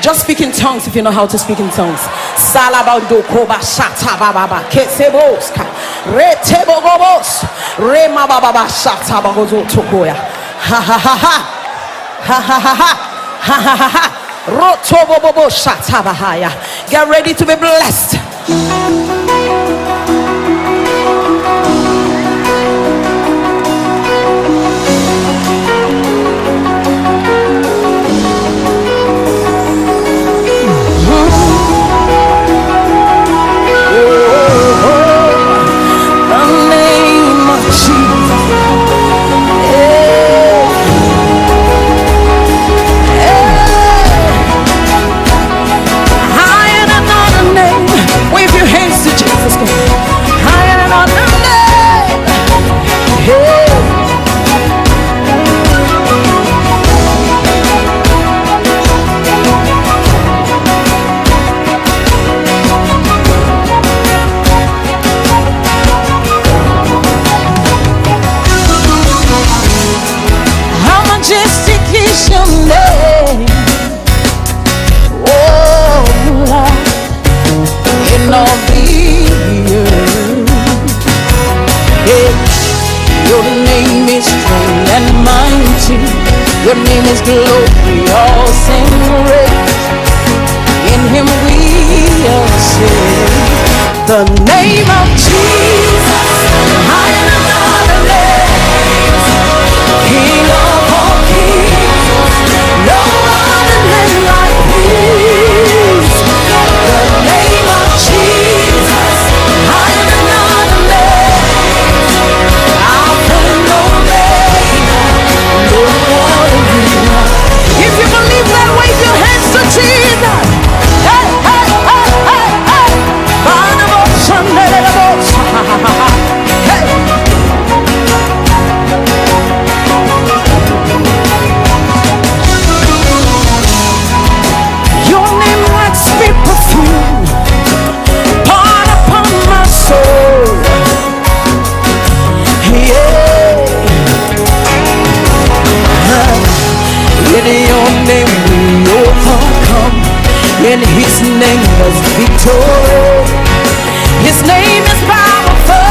Just speak in tongues if you know how to speak in tongues. Salabando koba shata baba keseboska retebogobos rema baba shata bagozo tokoya ha ha ha ha ha ha ha ha ha ha ha rotobobo shata bahaya. Get ready to be blessed. Your name is glorious and great. In him we are saved. The name of Jesus, higher than other names. King of all kings, no other name like his. The name of Jesus, higher than other names. Alpha and Omega, no other. If you believe that, wave your hands to Jesus. Hey, hey, hey, hey, hey. Hey. Your name like sweet perfume, poured upon my soul. Yeah. In your name we overcome. In his name was victory. His name is powerful.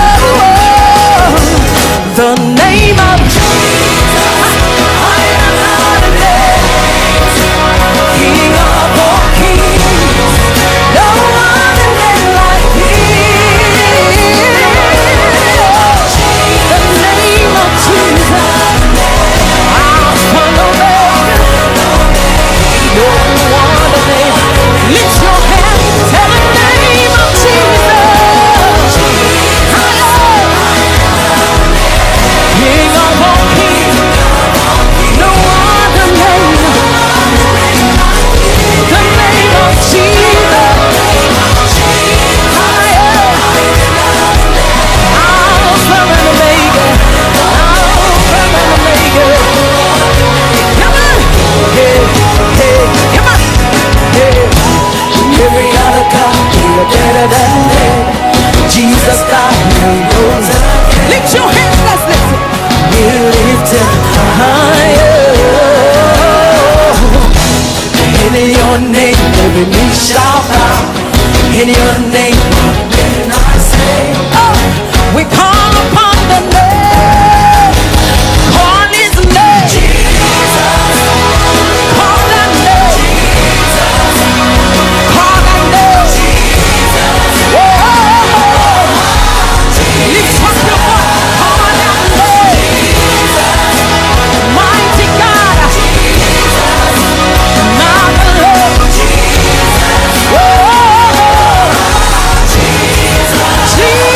The name of Jesus, higher than other names. King of all kings, no other name like his. The name of Jesus, Alpha and Omega, no other name. Lift your hand, tell the name of Jesus. King of all kings, no other name. The name of Jesus. Alpha and Omega, Alpha and Omega. Come on, hey, hey, come on, hey. Every other God, you're better than me. Jesus God, you knows that. Lift your hands, let's listen. You lift him higher. In your name, every knee shall bow. In your name, what can I say? Oh, we call upon the name. Call his name. Jesus. Call that name. Jesus. Call that name. Jesus. Whoa. Lift up your voice. Call that name. Jesus. Mighty God. Jesus. Marvelous. Jesus. Whoa. Jesus. Jesus.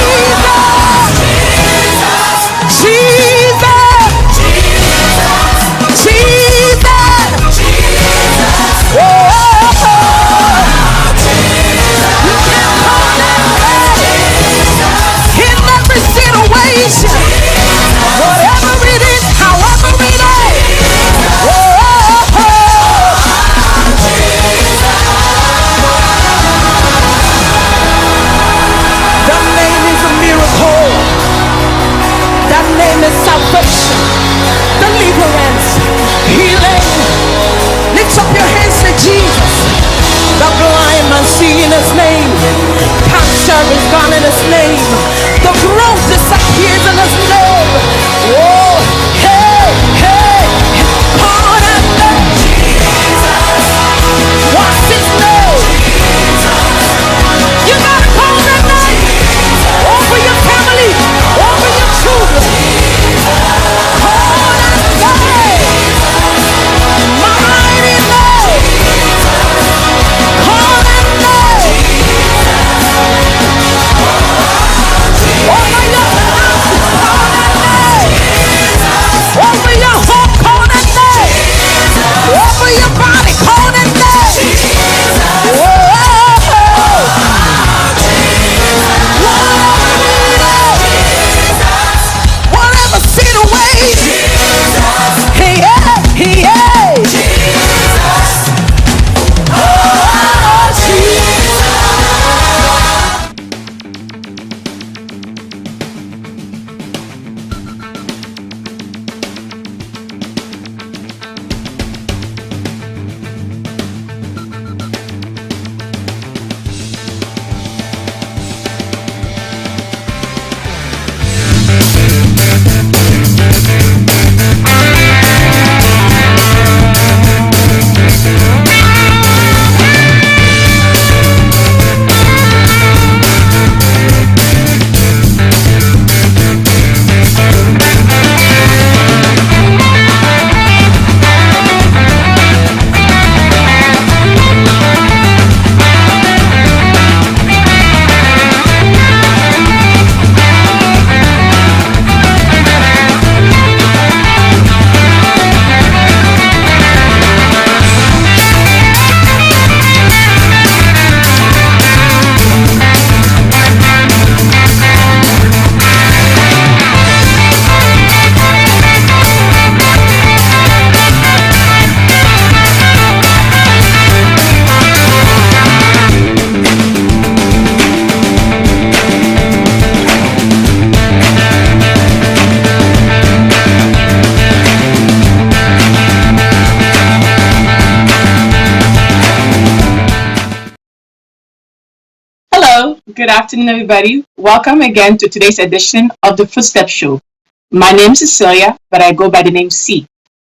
Good afternoon, everybody. Welcome again to today's edition of the Footstep Show. My name is Cecilia, but I go by the name C.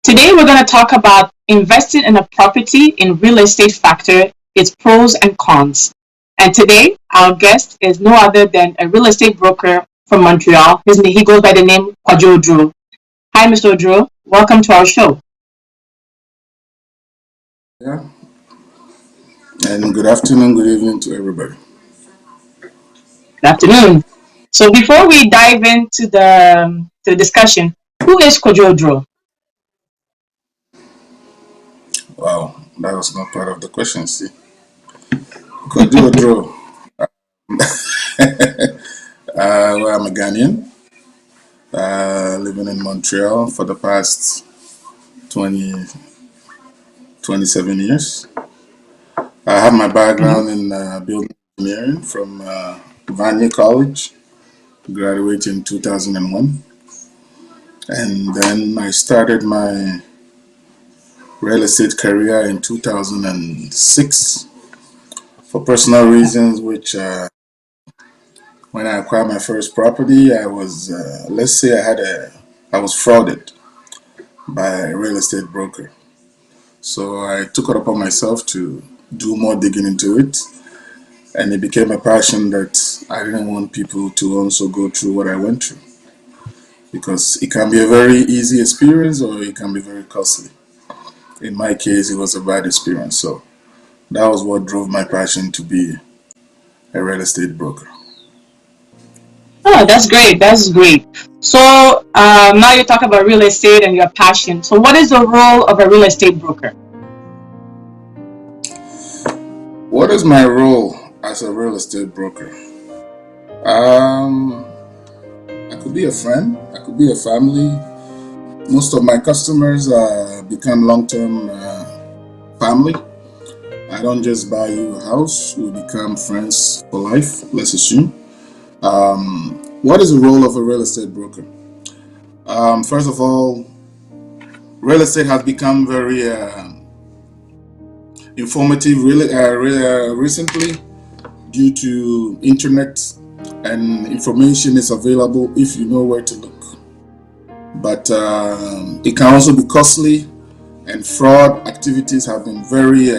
Today, we're going to talk about investing in a property in real estate factor, its pros and cons. And today, our guest is no other than a real estate broker from Montreal. He goes by the name Kwajo Odro. Hi, Mr. Odro. Welcome to our show. Yeah, and good afternoon, good evening to everybody. Good afternoon. So before we dive into the discussion, who is Kwajo Odro? Wow, that was not part of the question. See, could do a draw. Well, I'm a Ghanaian, living in Montreal for the past 20, 27 years. I have my background in building engineering from Vanier College, graduated in 2001. And then I started my real estate career in 2006 for personal reasons, which when I acquired my first property, I was, let's say, I was frauded by a real estate broker. So I took it upon myself to do more digging into it, and it became a passion that I didn't want people to also go through what I went through, because it can be a very easy experience or it can be very costly. In my case, it was a bad experience. So that was what drove my passion to be a real estate broker. Oh, that's great. That's great. So now you talk about real estate and your passion. So what is the role of a real estate broker? What is my role as a real estate broker? Um, I could be a friend, I could be a family. Most of my customers become long-term family. I don't just buy you a house, we become friends for life, let's assume. What is the role of a real estate broker? First of all, real estate has become very informative recently due to internet, and information is available if you know where to look. But it can also be costly, and fraud activities have been very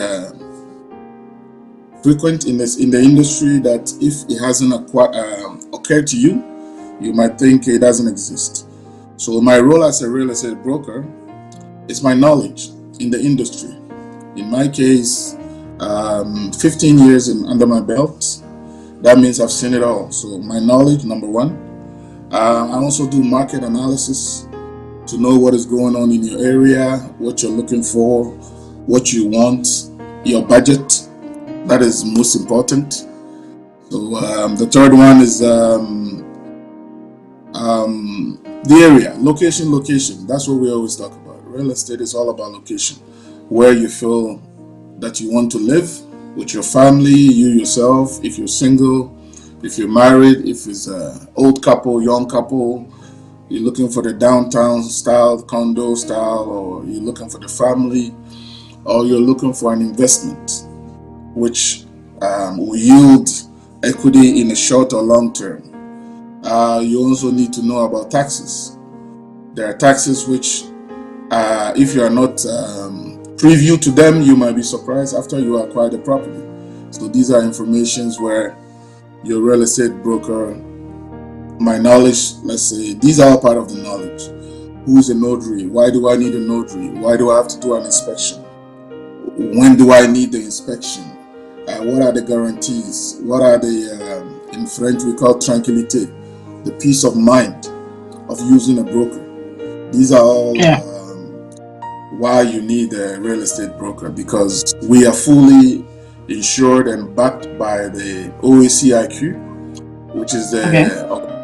frequent in the industry, that if it hasn't occurred to you, you might think it doesn't exist. So my role as a real estate broker is my knowledge in the industry. In my case, 15 years under my belt. That means I've seen it all. So my knowledge, number one. I also do market analysis to know what is going on in your area, what you're looking for, what you want, your budget. That is most important. So the third one is the area, location. That's what we always talk about. Real estate is all about location, where you feel that you want to live with your family, you yourself, if you're single, if you're married, if it's an old couple, young couple, you're looking for the downtown style, condo style, or you're looking for the family, or you're looking for an investment which will yield equity in the short or long term. You also need to know about taxes. There are taxes which, if you are not preview to them, you might be surprised after you acquire the property. So these are informations where your real estate broker, my knowledge, let's say, these are all part of the knowledge. Who's a notary? Why do I need a notary? Why do I have to do an inspection? When do I need the inspection? What are the guarantees? What are the, in French we call tranquilité, the peace of mind of using a broker. These are all why you need a real estate broker, because we are fully insured and backed by the OACIQ, which is the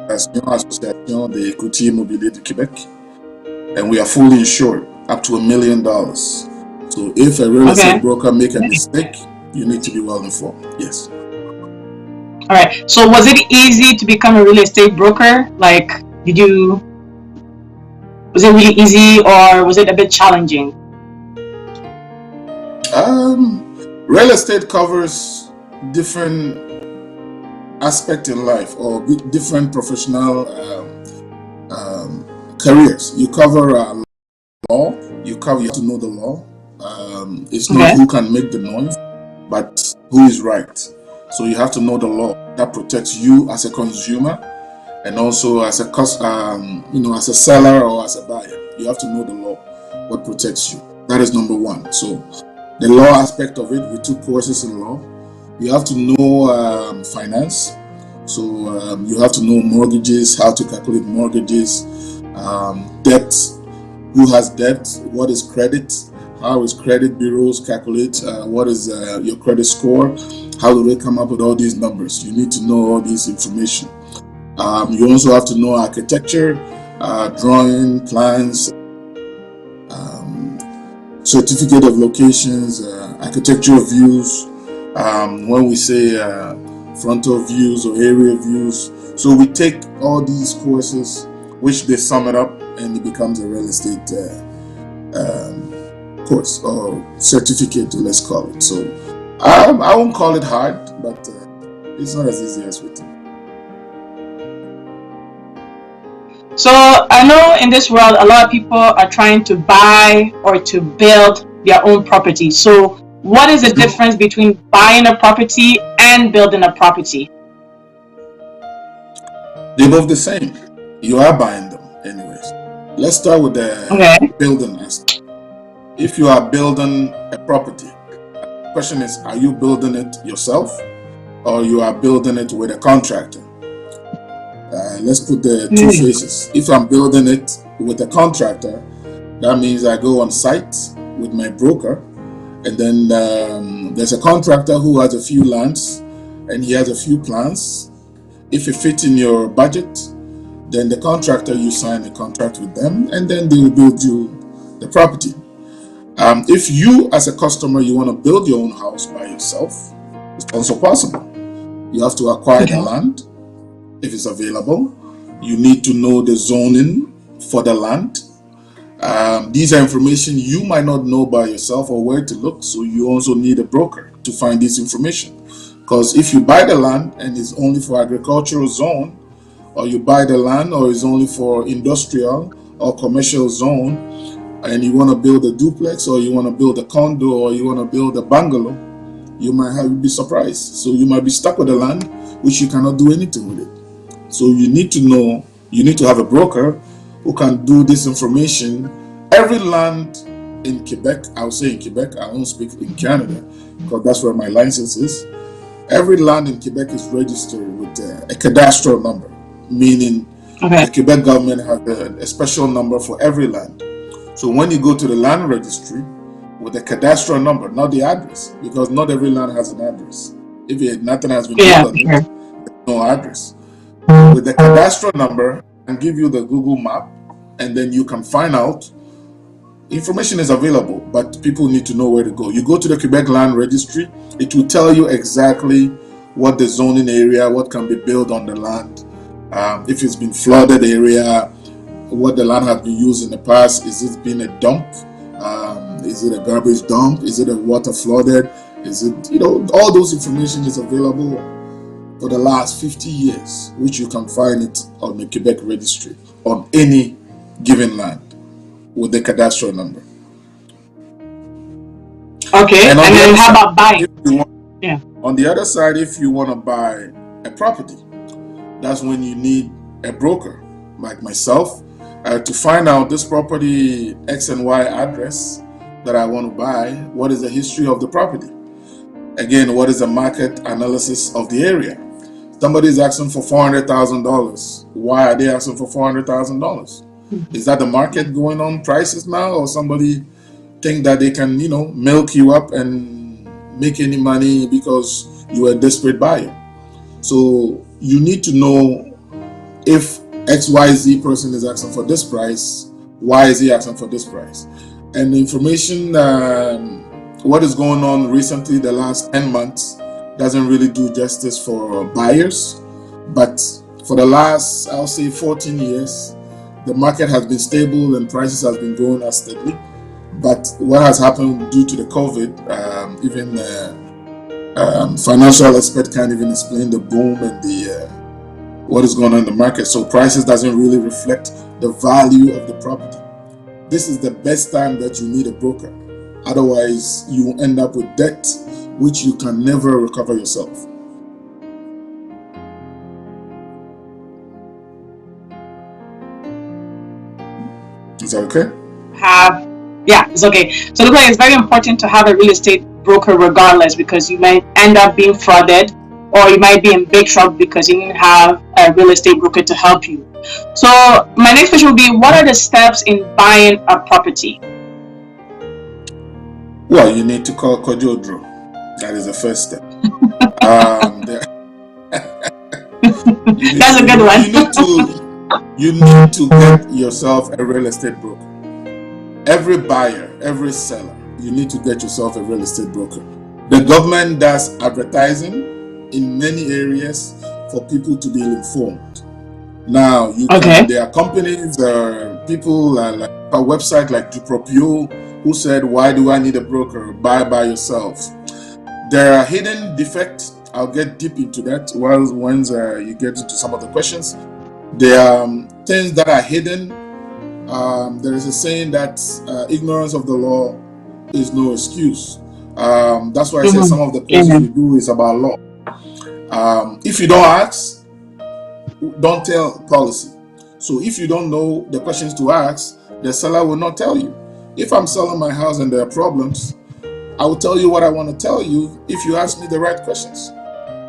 Association des Courtiers Immobiliers du Québec, and we are fully insured up to $1 million. So if a real estate broker make a mistake, you need to be well informed. Yes. All right. So was it easy to become a real estate broker? Like, was it really easy, or was it a bit challenging? Real estate covers different aspect in life or different professional careers. You cover law. You have to know the law. It's not Okay. who can make the noise, but who is right. So you have to know the law that protects you as a consumer, and also as a as a seller or as a buyer. You have to know the law, what protects you. That is number one. So the law aspect of it, we took courses in law. You have to know finance. So you have to know mortgages, how to calculate mortgages, debt, who has debt, what is credit, how is credit bureaus calculate, what is your credit score, how do they come up with all these numbers. You need to know all this information. You also have to know architecture, drawing, plans, certificate of locations, architectural views, when we say frontal views or area views. So we take all these courses, which they sum it up, and it becomes a real estate course or certificate, let's call it. So I won't call it hard, but it's not as easy as we think. So I know in this world, a lot of people are trying to buy or to build their own property. So what is the difference between buying a property and building a property? They're both the same. You are buying them anyways. Let's start with the building aspect. If you are building a property, the question is, are you building it yourself or you are building it with a contractor? Let's put the two phases. If I'm building it with a contractor, that means I go on site with my broker, and then there's a contractor who has a few lands and he has a few plans. If it fits in your budget, then the contractor, you sign a contract with them, and then they will build you the property. If you as a customer, you want to build your own house by yourself, it's also possible. You have to acquire the land if it's available. You need to know the zoning for the land. These are information you might not know by yourself or where to look, so you also need a broker to find this information. Because if you buy the land and it's only for agricultural zone, or you buy the land or it's only for industrial or commercial zone, and you want to build a duplex or you want to build a condo or you want to build a bungalow, you might be surprised. So you might be stuck with the land, which you cannot do anything with it. So you need to know, you need to have a broker who can do this information. Every land in Quebec, I'll say in Quebec, I won't speak in Canada because that's where my license is. Every land in Quebec is registered with a cadastral number, meaning the Quebec government has a special number for every land. So when you go to the land registry with a cadastral number, not the address, because not every land has an address. If nothing has been built on it, there's no address. With the cadastral number, I can give you the Google map, and then you can find out. Information is available, but people need to know where to go. You go to the Quebec Land Registry, it will tell you exactly what the zoning area, what can be built on the land, if it's been flooded area, what the land has been used in the past. Is it been a dump? Is it a garbage dump? Is it a water flooded? Is it, all those information is available for the last 50 years, which you can find it on the Quebec Registry on any given land with the cadastral number. Okay, and then how about buying? On the other side, if you want to buy a property, that's when you need a broker like myself to find out this property X and Y address that I want to buy. What is the history of the property? Again, what is the market analysis of the area? Somebody is asking for $400,000. Why are they asking for $400,000? Is that the market going on prices now, or somebody think that they can, milk you up and make any money because you are a desperate buyer? So you need to know if XYZ person is asking for this price, why is he asking for this price? And the information, what is going on recently, the last 10 months, doesn't really do justice for buyers. But for the last, I'll say 14 years, the market has been stable and prices have been going up steadily. But what has happened due to the COVID, even Financial expert can't even explain the boom and the what is going on in the market. So prices doesn't really reflect the value of the property. This is the best time that you need a broker. Otherwise, you will end up with debt, which you can never recover yourself. Is that okay? Yeah, it's okay. So look, like it's very important to have a real estate broker regardless, because you might end up being frauded, or you might be in big trouble because you didn't have a real estate broker to help you. So my next question would be, what are the steps in buying a property? Well, you need to call Kojodro. That is the first step. That's a good one. You need to get yourself a real estate broker. Every buyer, every seller, you need to get yourself a real estate broker. The government does advertising in many areas for people to be informed. Now, there are companies, people like a website like Dupropio who said, "Why do I need a broker? Buy by yourself." There are hidden defects. I'll get deep into that once you get into some of the questions. There are things that are hidden. There is a saying that ignorance of the law is no excuse. That's why I say some of the courses we do is about law. If you don't ask, don't tell policy. So if you don't know the questions to ask, the seller will not tell you. If I'm selling my house and there are problems, I will tell you what I want to tell you if you ask me the right questions.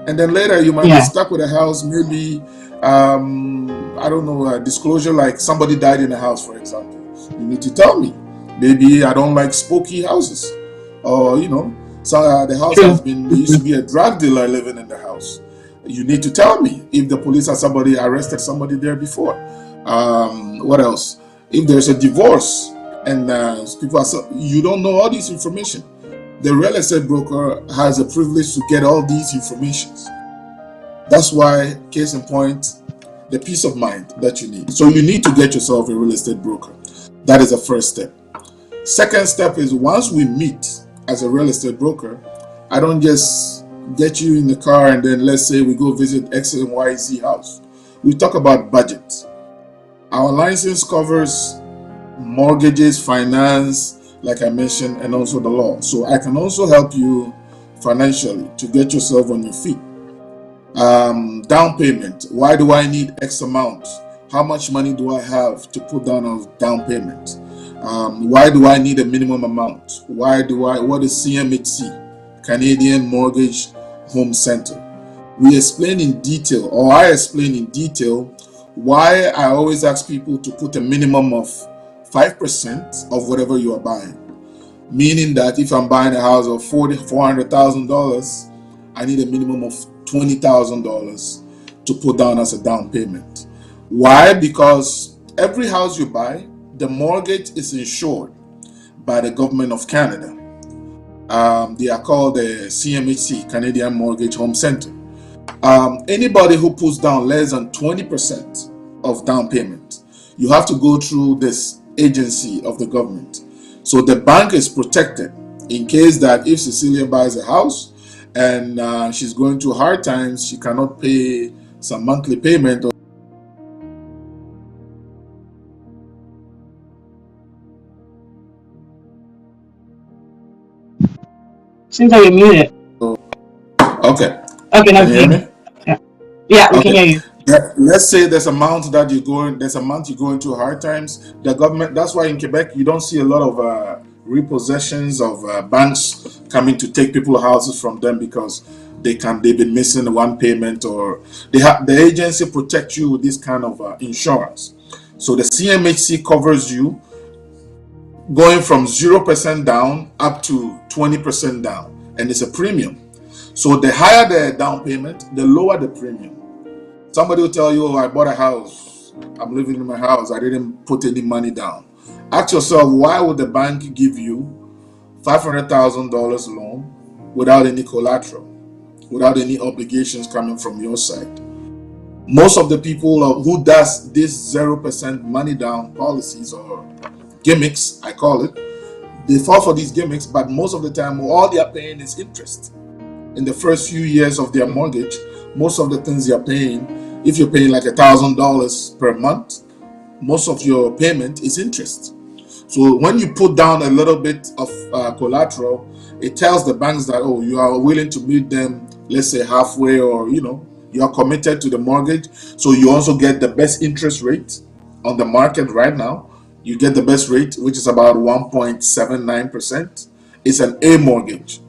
And then later you might be stuck with a house, maybe, I don't know, a disclosure like somebody died in the house, for example. You need to tell me. Maybe I don't like spooky houses. Or, so the house used to be a drug dealer living in the house. You need to tell me if the police or somebody arrested somebody there before. What else? If there's a divorce and people you don't know all this information. The real estate broker has a privilege to get all these informations. That's why, case in point, the peace of mind that you need. So you need to get yourself a real estate broker. That is the first step. Second step is, once we meet as a real estate broker, I don't just get you in the car and then let's say we go visit X and Y, Z house. We talk about budget. Our license covers mortgages, finance, like I mentioned, and also the law. So I can also help you financially to get yourself on your feet. Down payment. Why do I need X amount? How much money do I have to put down on down payment? Why do I need a minimum amount? What is CMHC? Canadian Mortgage Home Center. We explain in detail, or I explain in detail, why I always ask people to put a minimum of 5% of whatever you are buying. Meaning that if I'm buying a house of $400,000, I need a minimum of $20,000 to put down as a down payment. Why? Because every house you buy, the mortgage is insured by the government of Canada. They are called the CMHC, Canadian Mortgage Home Center. Anybody who puts down less than 20% of down payment, you have to go through this agency of the government. So the bank is protected in case that if Cecilia buys a house and she's going through hard times, she cannot pay some monthly payment. Seems like you're muted. Okay. Okay, now can you hear me? Yeah, we can hear you. Let's say there's a month you're going through hard times. The government, that's why in Quebec you don't see a lot of repossessions of banks coming to take people's houses from them because they've been missing one payment, or the agency protects you with this kind of insurance. So the CMHC covers you going from 0% down up to 20% down, and it's a premium. So the higher the down payment, the lower the premium. Somebody will tell you, "Oh, I bought a house. I'm living in my house. I didn't put any money down." Ask yourself, why would the bank give you $500,000 loan without any collateral, without any obligations coming from your side? Most of the people who does this 0% money down policies, or gimmicks, I call it, they fall for these gimmicks, but most of the time all they are paying is interest. in the first few years of their mortgage, most of the things you're paying, if you're paying like $1,000 per month, most of your payment is interest. So when you put down a little bit of collateral, it tells the banks that, oh, you are willing to meet them, let's say halfway, or you are committed to the mortgage. So you also get the best interest rate on the market right now. You get the best rate, which is about 1.79%. It's an A mortgage.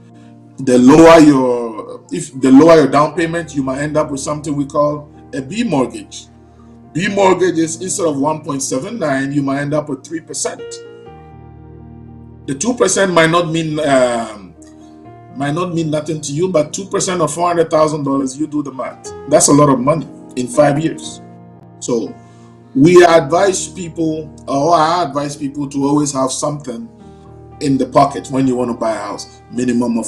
The lower your down payment, you might end up with something we call a B mortgage. B mortgage is, instead of 1.79, you might end up with 3%. The 2% might not mean nothing to you, but 2% of $400,000, you do the math. That's a lot of money in 5 years. So I advise people to always have something in the pocket when you want to buy a house, minimum of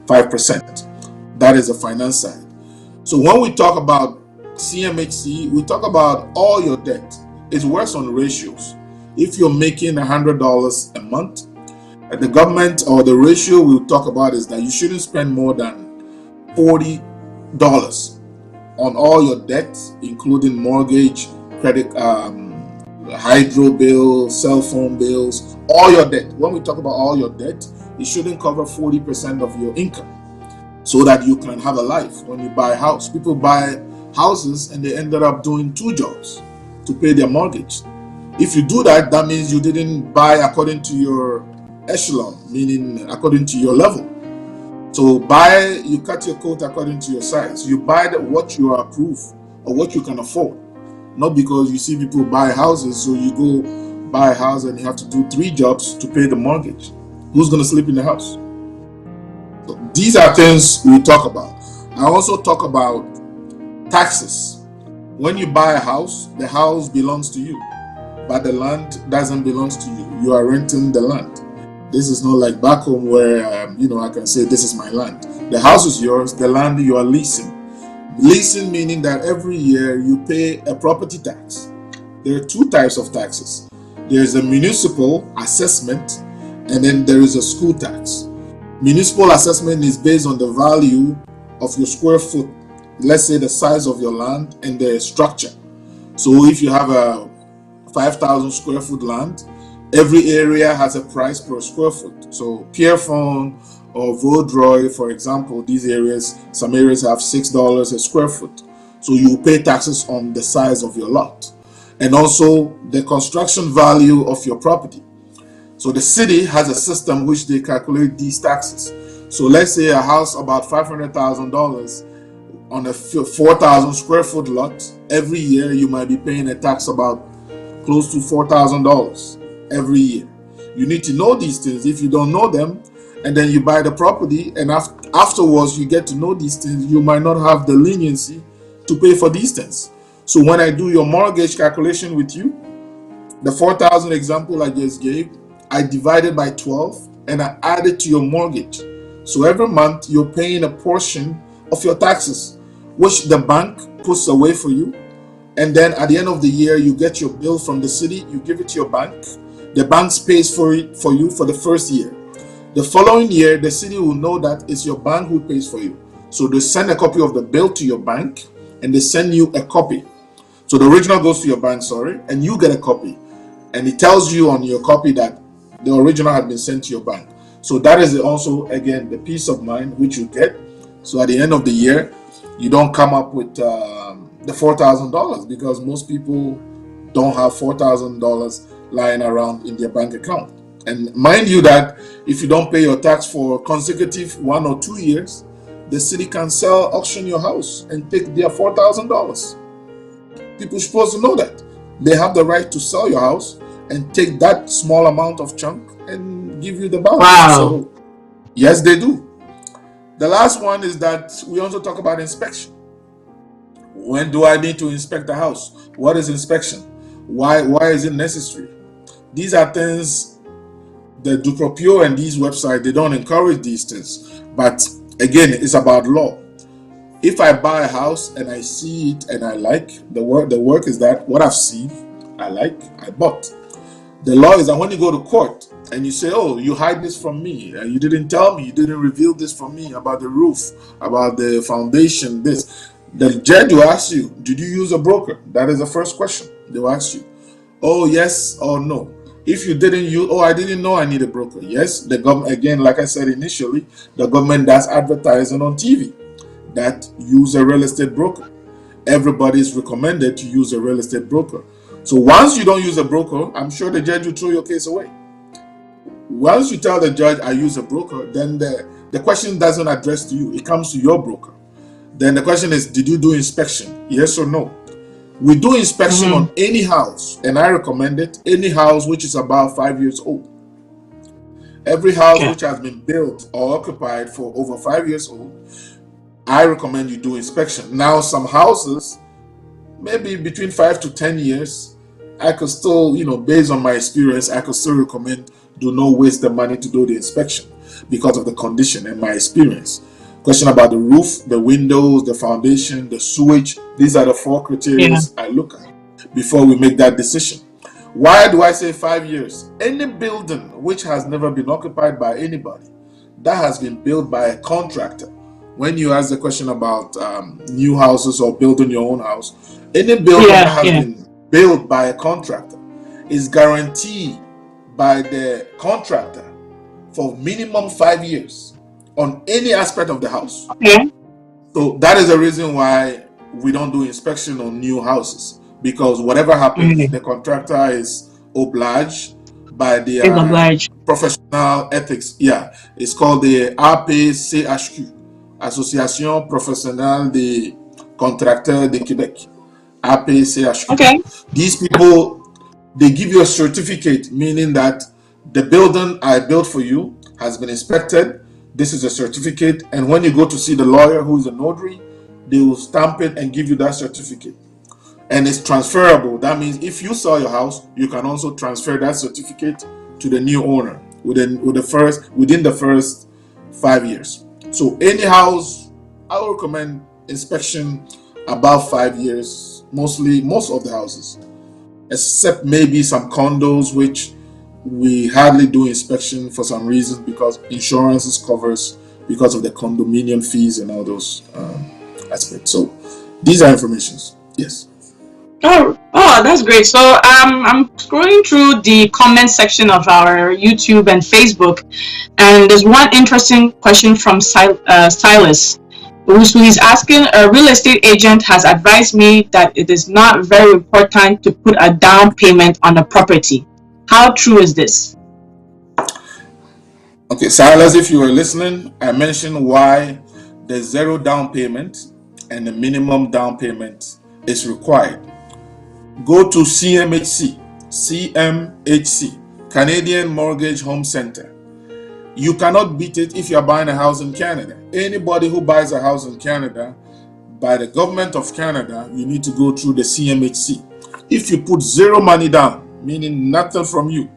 5%. That is the finance side. So when we talk about CMHC, we talk about all your debt. It works on ratios. If you're making $100 a month, the government, or the ratio we'll talk about, is that you shouldn't spend more than $40 on all your debt, including mortgage, credit, hydro bills, cell phone bills, all your debt. When we talk about all your debt, it shouldn't cover 40% of your income, so that you can have a life. When you buy a house, people buy houses and they ended up doing 2 jobs to pay their mortgage. If you do that, that means you didn't buy according to your echelon, meaning according to your level. So you cut your coat according to your size. You buy what you are approved or what you can afford, not because you see people buy houses, so you go buy a house and you have to do 3 jobs to pay the mortgage. Who's going to sleep in the house? So these are things we talk about. I also talk about taxes. When you buy a house, the house belongs to you, but the land doesn't belong to you. You are renting the land. This is not like back home where I can say this is my land. The house is yours, the land you are leasing. Leasing meaning that every year you pay a property tax. There are 2 types of taxes. There's a municipal assessment, and then there is a school tax. Municipal assessment is based on the value of your square foot, let's say the size of your land and the structure. So if you have a 5,000 square foot land, every area has a price per square foot. So Pierrefonds or Vaudreuil, for example, some areas have $6 a square foot. So you pay taxes on the size of your lot, and also the construction value of your property. So the city has a system which they calculate these taxes. So let's say a house about $500,000 on a 4,000 square foot lot. Every year you might be paying a tax about close to $4,000 every year. You need to know these things. If you don't know them, and then you buy the property, and afterwards you get to know these things, you might not have the leniency to pay for these things. So when I do your mortgage calculation with you, the 4,000 example I just gave, I divided by 12 and I added to your mortgage. So every month you're paying a portion of your taxes, which the bank puts away for you. And then at the end of the year, you get your bill from the city, you give it to your bank. The bank pays for it for you for the first year. The following year, the city will know that it's your bank who pays for you. So they send a copy of the bill to your bank, and they send you a copy. So the original goes to your bank, and you get a copy. And it tells you on your copy that the original had been sent to your bank. So that is also, again, the peace of mind which you get. So at the end of the year, you don't come up with the $4,000, because most people don't have $4,000 lying around in their bank account. And mind you that if you don't pay your tax for consecutive 1 or 2 years, the city can auction your house and take their $4,000. People are supposed to know that. They have the right to sell your house and take that small amount of chunk and give you the balance. Wow. So, yes, they do. The last one is that we also talk about inspection. When do I need to inspect the house? What is inspection? Why is it necessary? These are things that Dupropio and these websites, they don't encourage these things. But again, it's about law. If I buy a house and I see it and I like the work is that what I've seen, I like, I bought. The law is that when you go to court and you say, oh, you hide this from me, you didn't tell me, you didn't reveal this from me about the roof, about the foundation, this, the judge will ask you, did you use a broker? That is the first question they will ask you. Oh, yes or no. If you didn't use, oh, I didn't know I need a broker. Yes, the government, again, like I said initially, the government does advertising on TV that use a real estate broker. Everybody is recommended to use a real estate broker. So once you don't use a broker, I'm sure the judge will throw your case away. Once you tell the judge I use a broker, then the question doesn't address to you. It comes to your broker. Then the question is, did you do inspection? Yes or no? We do inspection on any house, and I recommend it, any house which is about 5 years old. Every house which has been built or occupied for over 5 years old, I recommend you do inspection. Now, some houses, maybe between 5 to 10 years, I could still, based on my experience, I could still recommend do not waste the money to do the inspection because of the condition and my experience. Question about the roof, the windows, the foundation, the sewage. These are the 4 criteria I look at before we make that decision. Why do I say 5 years? Any building which has never been occupied by anybody, that has been built by a contractor. When you ask the question about new houses or building your own house, any building that has been built by a contractor is guaranteed by the contractor for minimum 5 years on any aspect of the house. So that is the reason why we don't do inspection on new houses, because whatever happens, the contractor is obliged by the professional ethics. Yeah, it's called the APCHQ, Association Professionnelle des Contracteurs de Québec. APCHQ. These people, they give you a certificate, meaning that the building I built for you has been inspected. This is a certificate, and when you go to see the lawyer who is a notary, they will stamp it and give you that certificate. And it's transferable. That means if you sell your house, you can also transfer that certificate to the new owner within the first 5 years. So any house, I would recommend inspection about 5 years, most of the houses, except maybe some condos which we hardly do inspection for some reason, because insurance covers because of the condominium fees and all those aspects. So these are informations. Yes. Oh, that's great. So I'm scrolling through the comment section of our YouTube and Facebook, and there's one interesting question from Silas, who is asking, a real estate agent has advised me that it is not very important to put a down payment on a property. How true is this? Okay, Silas, if you were listening, I mentioned why the 0 down payment and the minimum down payment is required. Go to CMHC, Canadian Mortgage Home Center. You cannot beat it if you're buying a house in Canada. Anybody who buys a house in Canada, by the government of Canada, you need to go through the CMHC. If you put 0 money down, meaning nothing from you,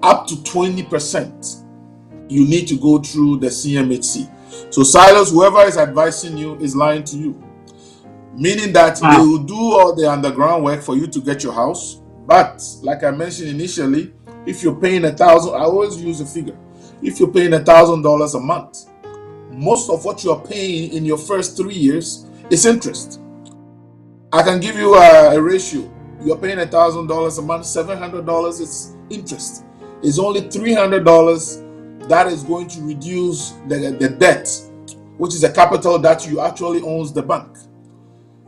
up to 20%, you need to go through the CMHC. So Silas, whoever is advising you is lying to you, meaning that they will do all the underground work for you to get your house. But like I mentioned initially, if you're paying $1,000, I always use a figure. If you're paying $1,000 a month, most of what you're paying in your first 3 years is interest. I can give you a ratio. You're paying $1,000 a month, $700 is interest. It's only $300 that is going to reduce the debt, which is the capital that you actually owns the bank.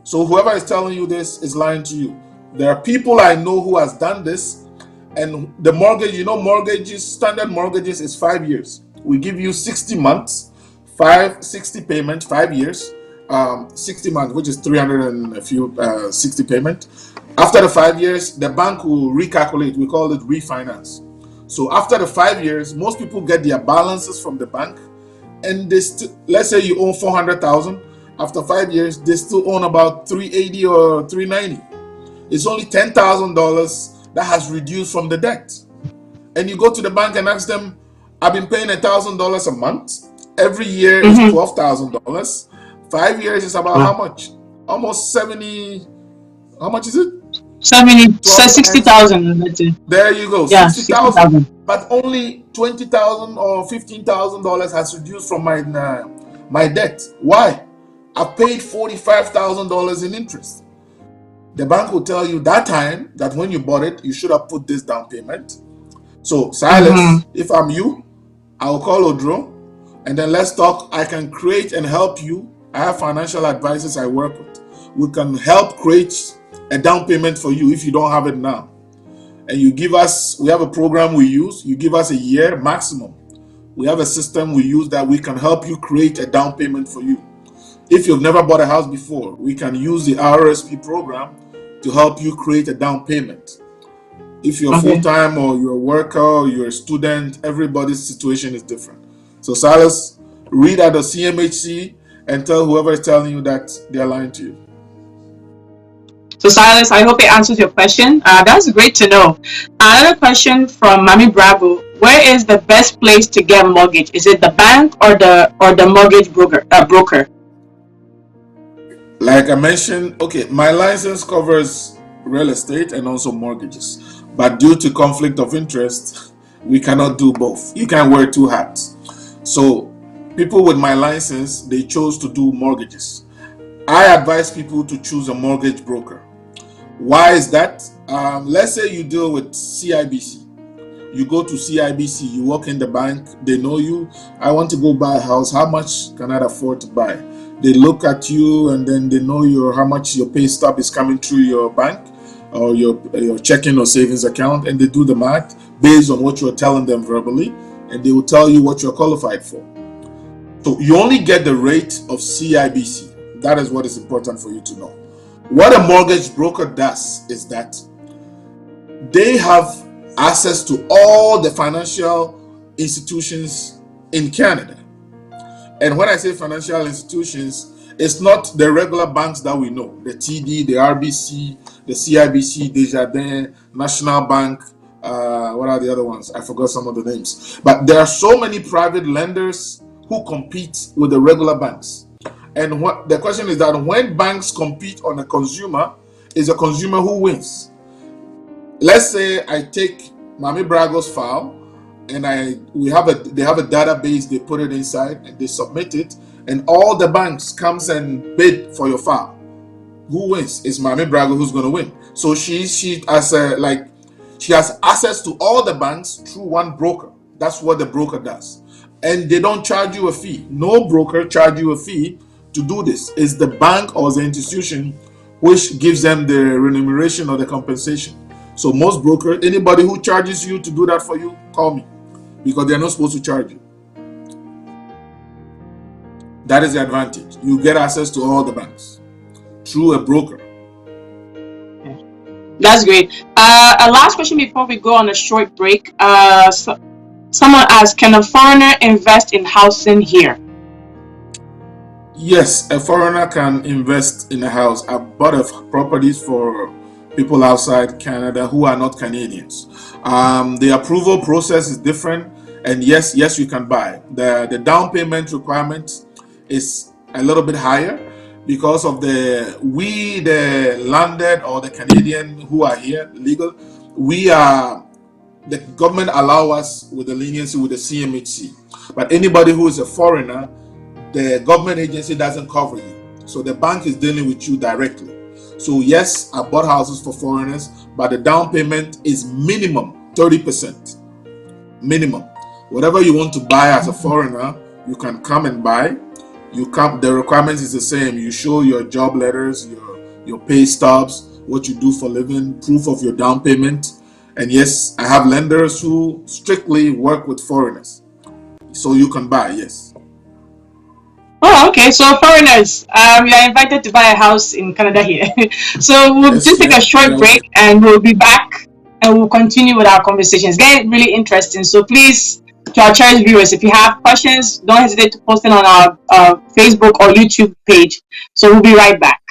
So whoever is telling you this is lying to you. There are people I know who has done this, and the mortgage, mortgages, standard mortgages is 5 years. We give you 60 months, 60 payment, 5 years, 60 months, which is 60 payment. After the 5 years, the bank will recalculate. We call it refinance. So after the 5 years, most people get their balances from the bank, and let's say you own $400,000. After 5 years, they still own about $380 or $390. It's only $10,000 that has reduced from the debt. And you go to the bank and ask them, I've been paying $1,000 a month. Every year is $12,000. 5 years is about how much? Almost 70. How much is it? So 12x. 60,000. Let's say. There you go, Yeah, 60,000. 60,000. But only 20,000 or $15,000 has reduced from my debt. Why? I paid $45,000 in interest. The bank will tell you that time that when you bought it, you should have put this down payment. So Mm-hmm. Silas, if I'm you, I'll call Odro and then let's talk. I can create and help you. I have financial advisors I work with. We can help create a down payment for you if you don't have it now. And you give us, we have a program we use, you give us a year maximum. We have a system we use that we can help you create a down payment for you. If you've never bought a house before, we can use the RSP program to help you create a down payment. If you're Okay. full-time or you're a worker or you're a student, everybody's situation is different. So Silas, read at the CMHC and tell whoever is telling you that they're lying to you. So Silas, I hope it answers your question. That's great to know. Another question from Mami Bravo: where is the best place to get mortgage? Is it the bank or the mortgage broker? Like I mentioned, okay, my license covers real estate and also mortgages, but due to conflict of interest, we cannot do both. You can't wear two hats. So people with my license, they chose to do mortgages. I advise people to choose a mortgage broker. Why is that? Let's say you deal with CIBC. You go to CIBC, you walk in the bank, they know you. I want to go buy a house. How much can I afford to buy? They look at you and then they know how much your pay stub is coming through your bank or your checking or savings account, and they do the math based on what you're telling them verbally, and they will tell you what you're qualified for. So you only get the rate of CIBC. That is what is important for you to know. What a mortgage broker does is that they have access to all the financial institutions in Canada. And when I say financial institutions, it's not the regular banks that we know, the TD, the RBC, the CIBC, Desjardins, National Bank. What are the other ones? I forgot some of the names. But there are so many private lenders who compete with the regular banks. And what the question is that when banks compete on a consumer, is a consumer who wins. Let's say I take Mami Brago's file and they have a database, they put it inside and they submit it, and all the banks comes and bid for your file. Who wins? It's Mami Brago who's going to win. So she has access to all the banks through one broker. That's what the broker does. And they don't charge you a fee. No broker charge you a fee to do this. It's the bank or the institution which gives them the remuneration or the compensation. So most brokers, anybody who charges you to do that for you, call me, because they're not supposed to charge you. That is the advantage. You get access to all the banks through a broker. That's great. A last question before we go on a short break. Someone asked, can a foreigner invest in housing here? Yes, a foreigner can invest in a house. I bought properties for people outside Canada who are not Canadians. The approval process is different, and yes, you can buy. The down payment requirement is a little bit higher because of the landed or the Canadian who are here legal. The government allow us with the leniency with the CMHC, but anybody who is a foreigner, the government agency doesn't cover you. So the bank is dealing with you directly. So yes, I bought houses for foreigners, but the down payment is minimum 30%. Minimum. Whatever you want to buy as a foreigner, you can come and buy. The requirements is the same. You show your job letters, your pay stubs, what you do for living, proof of your down payment. And yes, I have lenders who strictly work with foreigners. So you can buy, yes. Oh, okay. So foreigners, you are invited to buy a house in Canada here. So we'll just take a short break and we'll be back and we'll continue with our conversations. Get really interesting. So please, to our cherished viewers, if you have questions, don't hesitate to post it on our Facebook or YouTube page. So we'll be right back.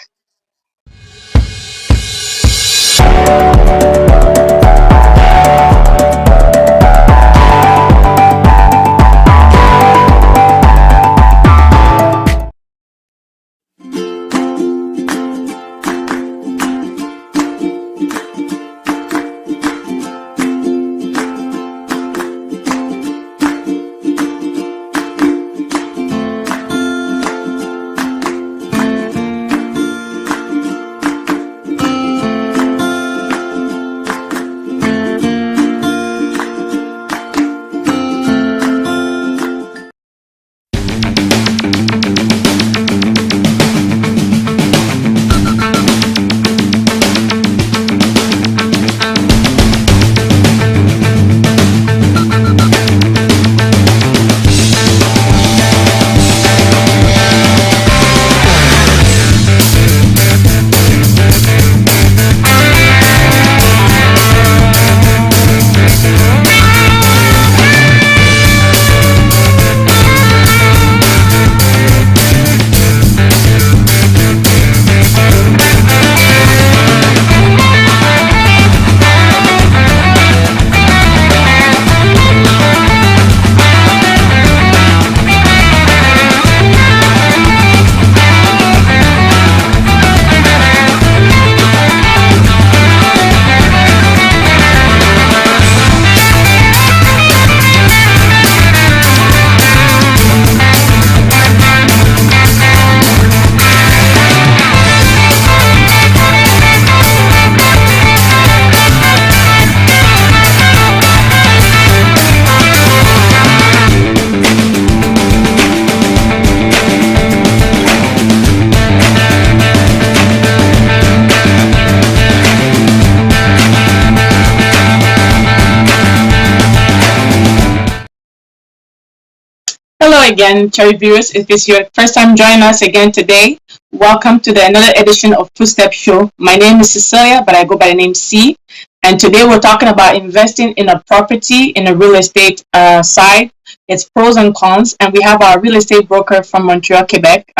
Hello again, Cherry viewers. If it's your first time joining us again today, welcome to another edition of Footstep Show. My name is Cecilia, but I go by the name C. And today we're talking about investing in a property in a real estate side, its pros and cons. And we have our real estate broker from Montreal, Quebec,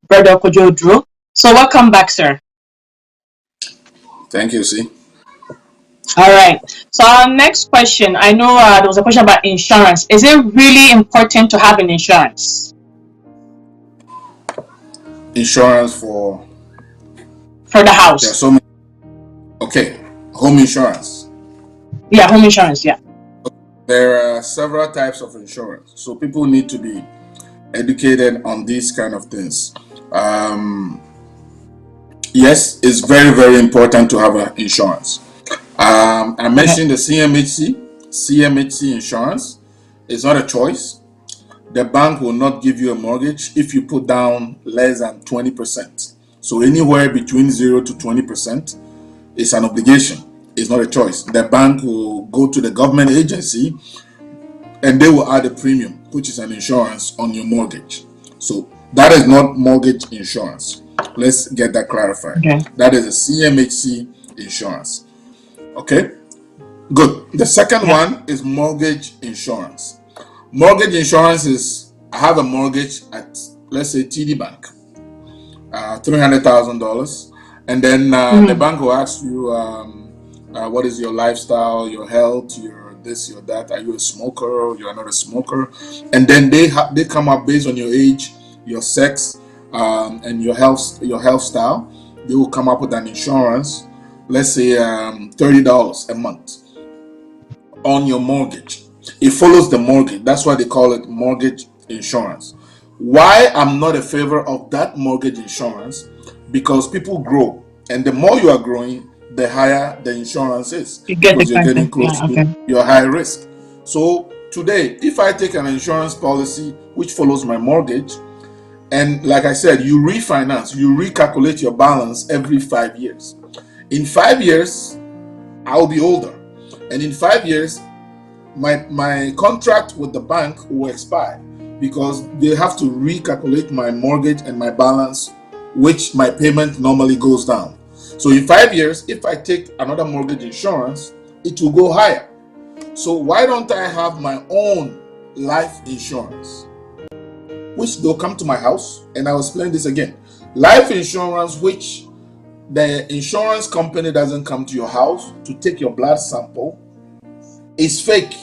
Brother Kojo Drew. So welcome back, sir. Thank you, C. All right. So our next question, I know there was a question about insurance. Is it really important to have an insurance? Insurance for For the there are house? so many. Okay, home insurance. Yeah, home insurance, yeah. There are several types of insurance, so people need to be educated on these kind of things. Yes, it's very, very important to have an insurance. I mentioned the CMHC insurance. It's not a choice. The bank will not give you a mortgage if you put down less than 20%. So anywhere between 0 to 20% is an obligation. It's not a choice. The bank will go to the government agency and they will add a premium, which is an insurance on your mortgage. So that is not mortgage insurance. Let's get that clarified. Okay. That is a CMHC insurance. Okay, good. The second one is mortgage insurance. Mortgage insurance is, I have a mortgage at, let's say, TD Bank, $300,000, and then the bank will ask you, what is your lifestyle, your health, your this, your that. Are you a smoker? You are not a smoker, and then they come up based on your age, your sex, and your health style. They will come up with an insurance. Let's say $30 a month on your mortgage. It follows the mortgage. That's why they call it mortgage insurance. Why I'm not a favor of that mortgage insurance? Because people grow, and the more you are growing, the higher the insurance is, You get because you're getting expensive. close Yeah, to okay. your high risk. So today, if I take an insurance policy which follows my mortgage, and like I said, you refinance, you recalculate your balance every 5 years. In 5 years, I'll be older, and in 5 years, my contract with the bank will expire, because they have to recalculate my mortgage and my balance, which my payment normally goes down. So in 5 years, if I take another mortgage insurance, it will go higher. So why don't I have my own life insurance, which they'll come to my house, and I'll explain this again. Life insurance, which the insurance company doesn't come to your house to take your blood sample, is fake.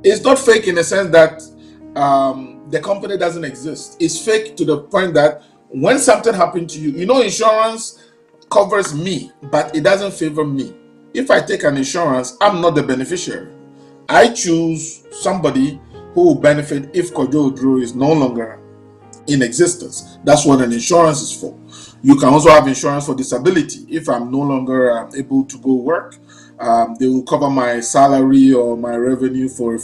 It's not fake in the sense that the company doesn't exist. It's fake to the point that when something happened to you, insurance covers me, but it doesn't favor me. If I take an insurance, I'm not the beneficiary. I choose somebody who will benefit if Kojo Drew is no longer in existence. That's what an insurance is for. You can also have insurance for disability. If I'm no longer able to go work, they will cover my salary or my revenue for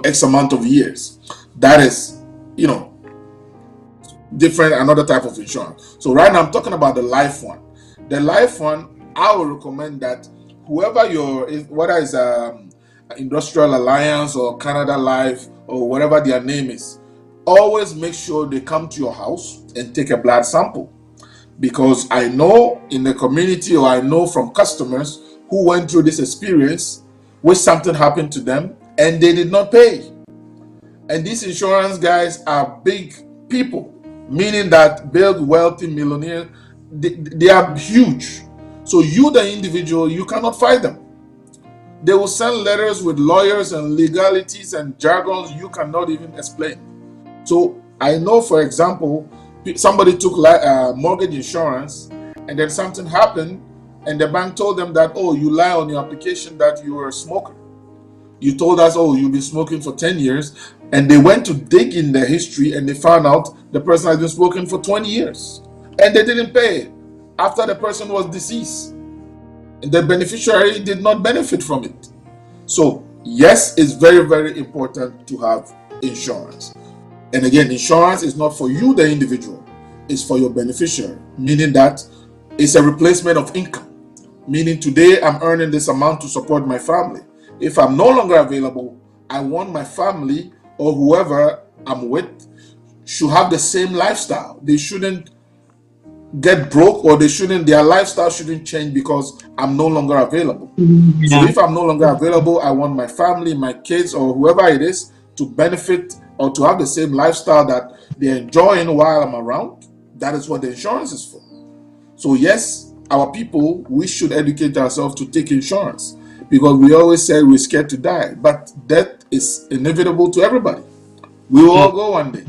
X amount of years. That is different, another type of insurance. So right now I'm talking about the life one. The life one, I will recommend that whoever whether it's Industrial Alliance or Canada Life or whatever their name is, always make sure they come to your house and take a blood sample. Because I know in the community, or I know from customers who went through this experience where something happened to them and they did not pay. And these insurance guys are big people, meaning that big wealthy millionaires, they are huge. So you, the individual, you cannot fight them. They will send letters with lawyers and legalities and jargons you cannot even explain. So I know, for example, somebody took mortgage insurance, and then something happened, and the bank told them that, oh, you lie on your application that you were a smoker. You told us, oh, you've been smoking for 10 years. And they went to dig in the history, and they found out the person has been smoking for 20 years. And they didn't pay after the person was deceased. And the beneficiary did not benefit from it. So, yes, it's very, very important to have insurance. And again, insurance is not for you, the individual. It's for your beneficiary, meaning that it's a replacement of income. Meaning today I'm earning this amount to support my family. If I'm no longer available, I want my family or whoever I'm with should have the same lifestyle. They shouldn't get broke, or their lifestyle shouldn't change because I'm no longer available. So Yeah. if I'm no longer available, I want my family, my kids, or whoever it is to benefit or to have the same lifestyle that they're enjoying while I'm around. That is what the insurance is for. So yes, our people, we should educate ourselves to take insurance, because we always say we're scared to die, but death is inevitable to everybody. We will all go one day.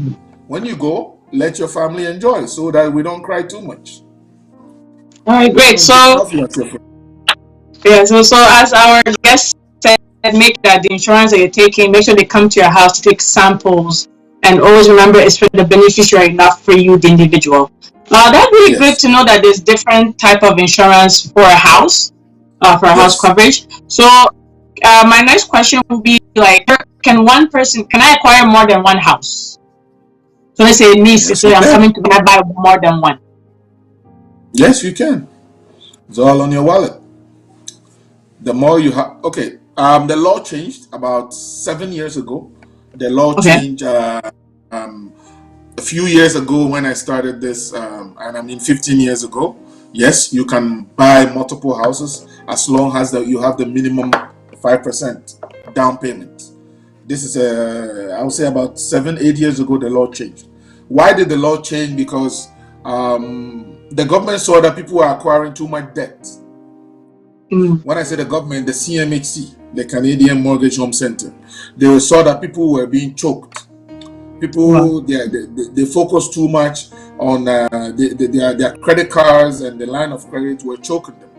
When you go, let your family enjoy so that we don't cry too much. All right, great. Don't take coffee at your Yeah, so as our guest said, make that the insurance that you're taking, make sure they come to your house to take samples, and always remember it's for the beneficiary, not for you, the individual. That's really good Yes, to know that there's different type of insurance for a house, for a house yes, coverage. So my next question would be like, can I acquire more than one house? So let's say me, yes, you Cecilia, I'm can. coming to can I buy more than one? Yes, you can. It's all on your wallet. The more you have, okay. The law changed about 7 years ago. The law Okay. changed um, a few years ago when I started this, and I mean 15 years ago. Yes, you can buy multiple houses as long as that you have the minimum 5% down payment. This is I would say about 7, 8 years ago the law changed. Why did the law change? Because the government saw that people were acquiring too much debt. Mm. When I say the government, the CMHC, the Canadian Mortgage Home Center, they saw that people were being choked. Wow. People they focus too much on their credit cards, and the line of credit were choking them.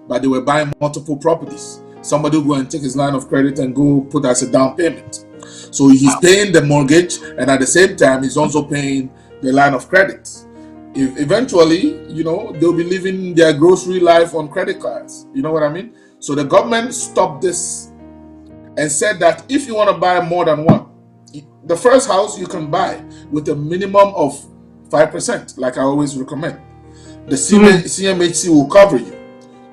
But they were buying multiple properties. Somebody will go and take his line of credit and go put as a down payment. So he's paying the mortgage, and at the same time he's also paying the line of credit. If eventually, they'll be living their grocery life on credit cards. You know what I mean? So the government stopped this and said that if you want to buy more than one, the first house you can buy with a minimum of 5%, like I always recommend. The CMHC will cover you.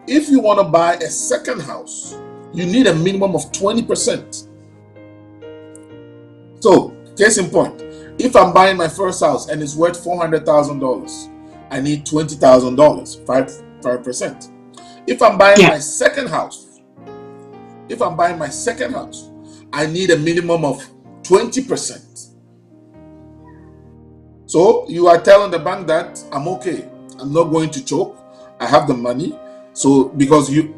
If you want to buy a second house, you need a minimum of 20%. So, case in point, if I'm buying my first house and it's worth $400,000, I need $20,000, 5%. If I'm buying my second house, I need a minimum of 20%. So you are telling the bank that I'm okay. I'm not going to choke. I have the money. So because you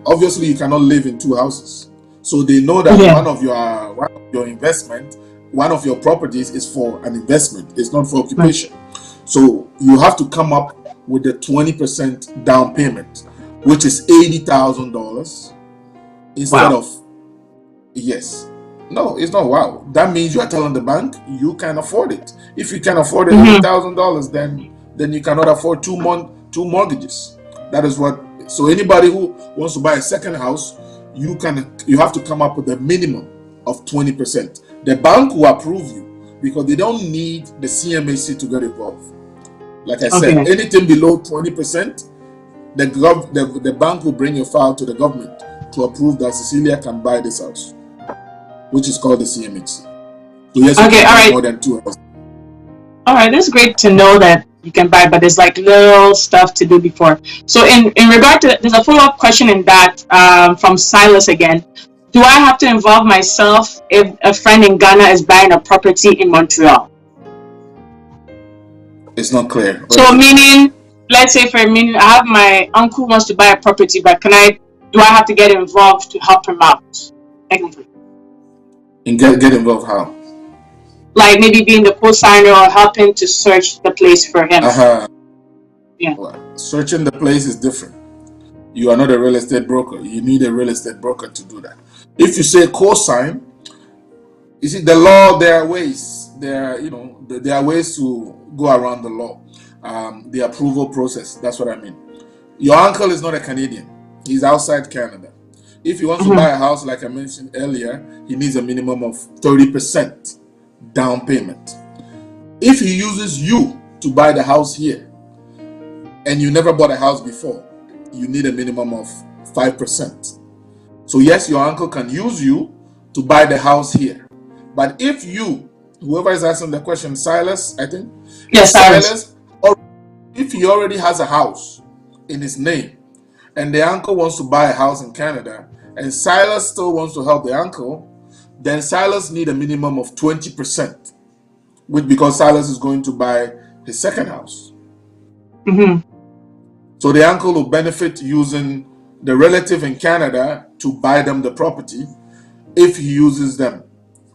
cannot live in two houses. So they know that one of your investment, one of your properties is for an investment. It's not for occupation. So you have to come up with the 20% down payment, which is $80,000 instead of, yes. No, it's not wow. That means you are telling the bank you can afford it. If you can afford it, $80,000, then you cannot afford two mortgages. That is what. So anybody who wants to buy a second house, you have to come up with a minimum of 20%. The bank will approve you because they don't need the CMHC to get involved. Like I said, anything below 20%, the bank will bring your file to the government to approve that Cecilia can buy this house, which is called the CMHC. So yes, you can buy more than two houses. All right, that's great to know that you can buy, but there's like little stuff to do before. So in regard to, there's a follow-up question in that from Silas again. Do I have to involve myself if a friend in Ghana is buying a property in Montreal? It's not clear. So meaning, let's say for a minute, I have my uncle wants to buy a property, but do I have to get involved to help him out? Technically. And get involved how? Like maybe being the co-signer or helping to search the place for him. Yeah. Well, searching the place is different. You are not a real estate broker. You need a real estate broker to do that. If you say co-sign, you see the law, there are ways. There are ways to go around the law. The approval process. That's what I mean. Your uncle is not a Canadian. He's outside Canada. If he wants to buy a house, like I mentioned earlier, he needs a minimum of 30% down payment. If he uses you to buy the house here and you never bought a house before, you need a minimum of 5%. So yes, your uncle can use you to buy the house here. But if you whoever is asking the question, Silas, I think. If Yes, Cyrus. Silas, or if he already has a house in his name, and the uncle wants to buy a house in Canada, and Silas still wants to help the uncle, then Silas need a minimum of 20%, which because Silas is going to buy his second house. Mm-hmm. So the uncle will benefit using the relative in Canada to buy them the property if he uses them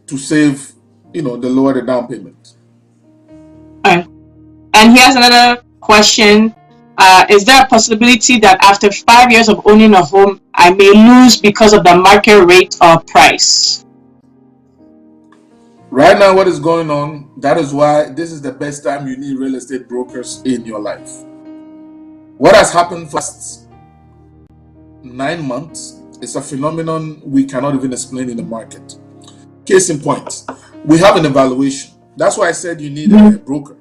to save, the lower the down payment. All right. And he has another question. Is there a possibility that after 5 years of owning a home, I may lose because of the market rate or price? Right now, what is going on, that is why this is the best time you need real estate brokers in your life. What has happened for the last 9 months is a phenomenon we cannot even explain in the market. Case in point, we have an evaluation. That's why I said you need a broker.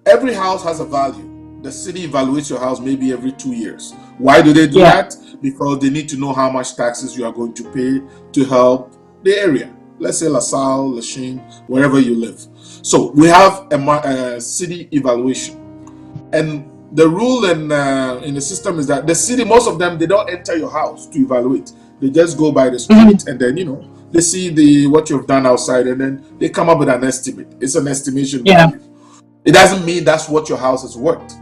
Every house has a value. The city evaluates your house maybe every 2 years. Why do they do that? Because they need to know how much taxes you are going to pay to help the area. Let's say LaSalle, Lachine, wherever you live. So we have a city evaluation. And the rule in the system is that the city, most of them, they don't enter your house to evaluate. They just go by the street and then, they see what you've done outside and then they come up with an estimate. It's an estimation value. It doesn't mean that's what your house is worth.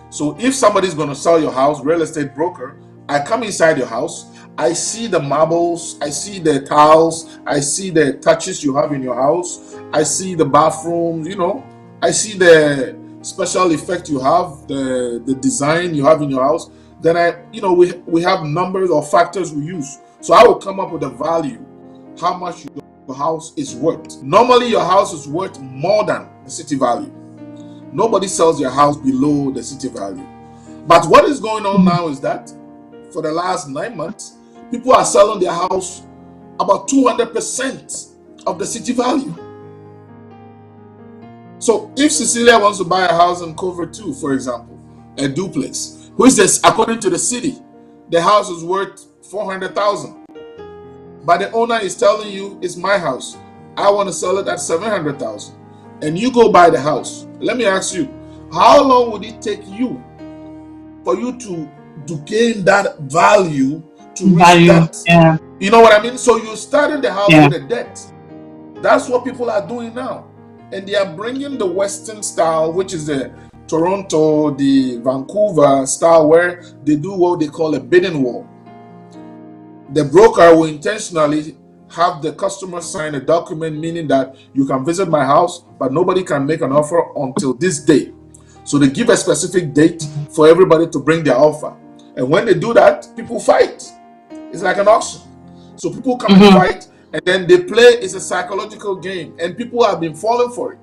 So if somebody's going to sell your house, real estate broker, I come inside your house, I see the marbles, I see the tiles, I see the touches you have in your house, I see the bathrooms, I see the special effect you have, the design you have in your house. Then we have numbers or factors we use. So I will come up with a value, how much your house is worth. Normally your house is worth more than the city value. Nobody sells your house below the city value. But what is going on now is that for the last 9 months, people are selling their house about 200% of the city value. So if Cecilia wants to buy a house in Cover 2, for example, a duplex, which is, according to the city, the house is worth $400,000. But the owner is telling you, it's my house, I want to sell it at $700,000. And you go buy the house. Let me ask you, how long would it take you for you to gain that value to reach that? Yeah. You know what I mean? So you started the house with a debt. That's what people are doing now. And they are bringing the Western style, which is the Toronto, the Vancouver style, where they do what they call a bidding war. The broker will intentionally have the customer sign a document meaning that you can visit my house, but nobody can make an offer until this date. So they give a specific date for everybody to bring their offer. And when they do that, people fight. It's like an auction. So people come and fight, and then they play. It's a psychological game, and people have been falling for it.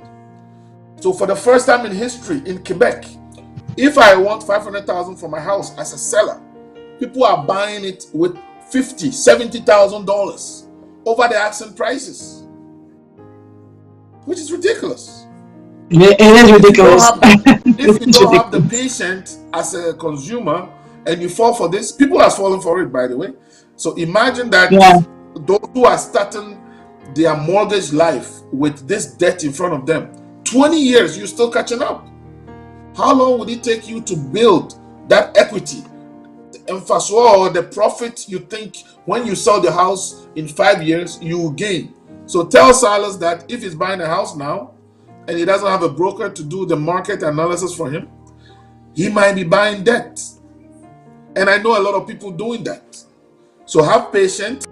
So for the first time in history in Quebec, if I want $500,000 for my house as a seller, people are buying it with $50,000, $70,000 over the asking prices, which is ridiculous. It is ridiculous. If you don't have the patience as a consumer and you fall for this, people are falling for it, by the way. So imagine that those who are starting their mortgage life with this debt in front of them, 20 years, you're still catching up. How long would it take you to build that equity? Emphasis or the profit you think when you sell the house in 5 years, you will gain. So tell Silas that if he's buying a house now and he doesn't have a broker to do the market analysis for him, he might be buying debt. And I know a lot of people doing that. So have patience.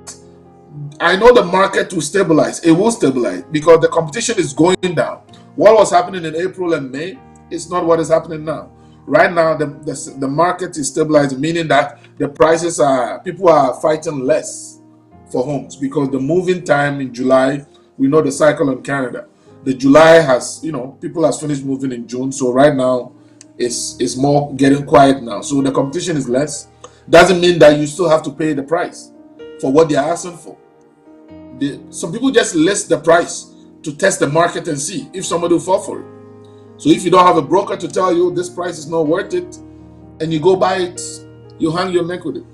I know the market will stabilize. It will stabilize because the competition is going down. What was happening in April and May is not what is happening now. Right now, the market is stabilizing, meaning that the prices people are fighting less for homes because the moving time in July, we know the cycle in Canada. The July has, people has finished moving in June. So right now, it's more getting quiet now. So the competition is less. Doesn't mean that you still have to pay the price for what they're asking for. Some people just list the price to test the market and see if somebody will fall for it. So if you don't have a broker to tell you this price is not worth it, and you go buy it, you hang your neck with it.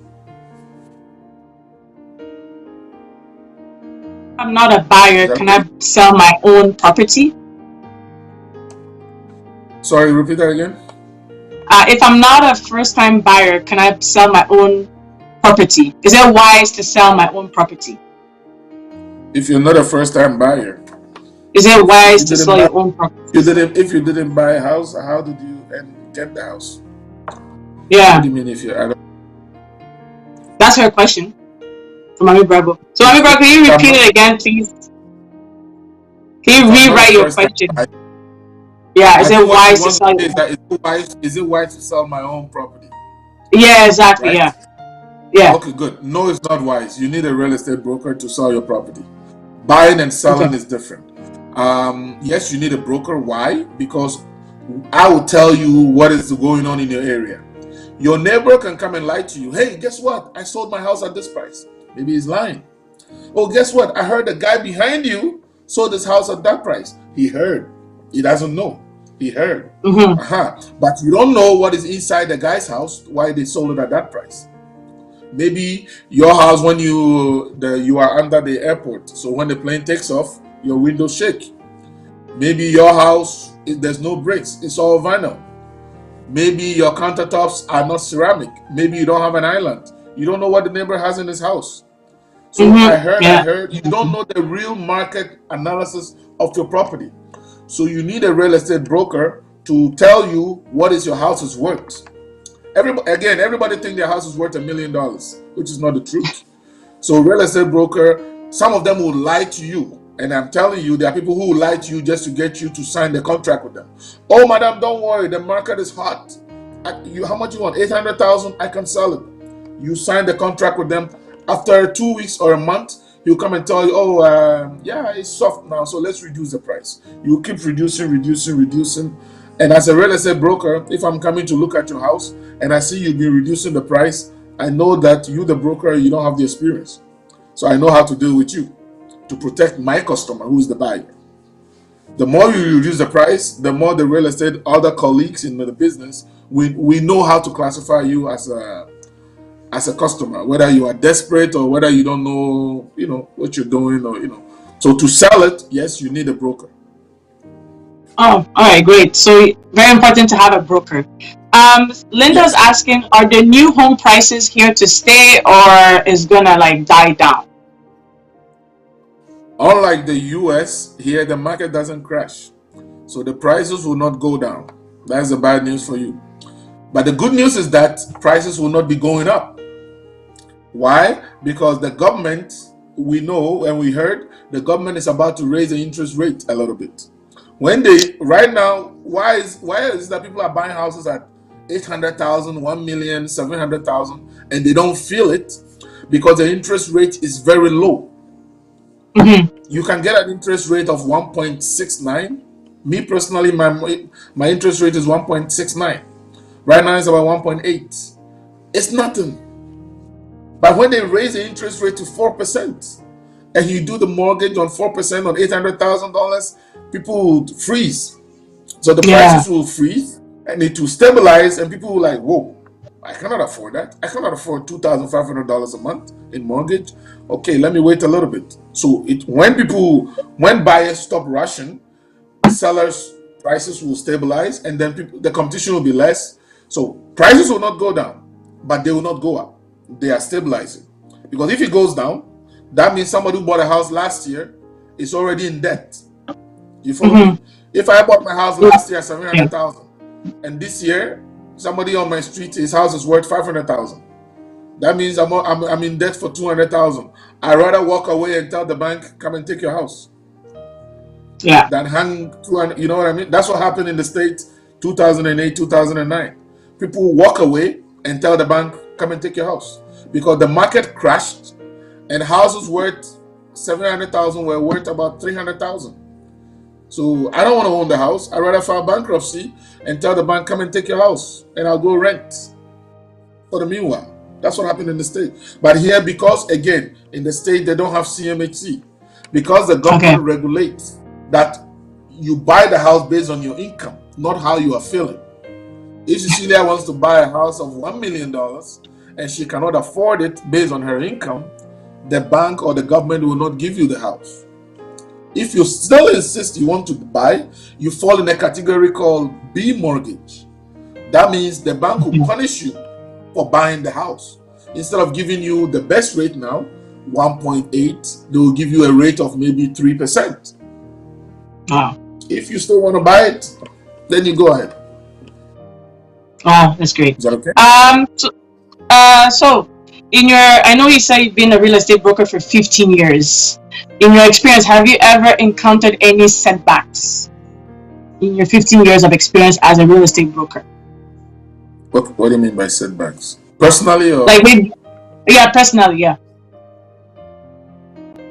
I'm not a buyer, Is that can okay? I sell my own property? Sorry, repeat that again. If I'm not a first-time buyer, can I sell my own property? Is it wise to sell my own property? If you're not a first-time buyer, Is it if wise you to didn't sell buy, your own you property? didn't, if you didn't buy a house, how did you get the house? What Yeah, do you mean if you? I don't, that's her question from Mami Bravo. So, Mami if Bravo, can you I'm repeat not it again, please? Can if I'm you not a rewrite your first-time question? buyer, Yeah, is I it think what she wise to wants sell to say your is own? that is it wise to sell my own property, Yeah, exactly. right? Yeah, yeah. Okay, good. No, it's not wise. You need a real estate broker to sell your property. Buying and Okay. selling is different. Yes, you need a broker. Why? Because I will tell you what is going on in your area. Your neighbor can come and lie to you. Hey, guess what? I sold my house at this price. Maybe he's lying. Oh, guess what? I heard the guy behind you sold his house at that price. He heard. He doesn't know. He heard. Mm-hmm. But you don't know what is inside the guy's house, why they sold it at that price. Maybe your house when you are under the airport, so when the plane takes off, your windows shake. Maybe your house there's no bricks, it's all vinyl. Maybe your countertops are not ceramic. Maybe you don't have an island. You don't know what the neighbor has in his house. So Mm-hmm. I Yeah. heard you don't know the real market analysis of your property. So you need a real estate broker to tell you what is your house is worth. Everybody think their house is worth $1 million, which is not the truth. So real estate broker, some of them will lie to you. And I'm telling you, there are people who will lie to you just to get you to sign the contract with them. Oh, madam, don't worry, the market is hot. How much you want? 800,000, I can sell it. You sign the contract with them. After 2 weeks or a month, he'll come and tell you, oh, yeah, it's soft now, so let's reduce the price. You keep reducing. And as a real estate broker, if I'm coming to look at your house and I see you've been reducing the price, I know that you, the broker, you don't have the experience. So I know how to deal with you to protect my customer, who is the buyer. The more you reduce the price, the more the real estate, other colleagues in the business, we know how to classify you as a customer, whether you are desperate or whether you don't know, what you're doing, or. So to sell it, yes, you need a broker. Oh, all right, great. So very important to have a broker. Linda's Yes. asking, are the new home prices here to stay or is gonna like die down? Unlike the US, here the market doesn't crash. So the prices will not go down. That's the bad news for you. But the good news is that prices will not be going up. Why? Because the government, we know and we heard, the government is about to raise the interest rate a little bit. Right now, why is that people are buying houses at 800,000, 1 million, 700,000, and they don't feel it because the interest rate is very low. Mm-hmm. You can get an interest rate of 1.69. Me personally, my interest rate is 1.69. Right now it's about 1.8. It's nothing. But when they raise the interest rate to 4%, and you do the mortgage on 4% on $800,000, people would freeze. So the Yeah. prices will freeze and it will stabilize, and people will like, whoa, I cannot afford that. I cannot afford $2,500 a month in mortgage. Okay, let me wait a little bit. So when buyers stop rushing, sellers prices will stabilize, and then the competition will be less. So prices will not go down, but they will not go up. They are stabilizing, because if it goes down, that means somebody who bought a house last year is already in debt. You follow Mm-hmm. me? If I bought my house last year at Yeah. 700,000, and this year somebody on my street, his house is worth 500,000, that means I'm in debt for 200,000. I rather walk away and tell the bank, come and take your house, Yeah. than hang 200. You know what I mean? That's what happened in the States 2008, 2009. People walk away and tell the bank, come and take your house, because the market crashed and houses worth 700,000 were worth about 300,000. So I don't want to own the house. I'd rather file bankruptcy and tell the bank, come and take your house, and I'll go rent for the meanwhile. That's what happened in the state. But here, because again, in the state they don't have CMHC, because the Okay. government regulates that you buy the house based on your income, not how you are feeling. If Cecilia wants to buy a house of $1 million and she cannot afford it based on her income, the bank or the government will not give you the house. If you still insist you want to buy, you fall in a category called B mortgage. That means the bank will punish you for buying the house. Instead of giving you the best rate now, 1.8, they will give you a rate of maybe 3%. Wow. If you still want to buy it, then you go ahead. Wow, that's great. Is that okay? So I know you said you've been a real estate broker for 15 years. In your experience, have you ever encountered any setbacks in your 15 years of experience as a real estate broker? What do you mean by setbacks? Personally, or Like maybe, yeah, personally, yeah.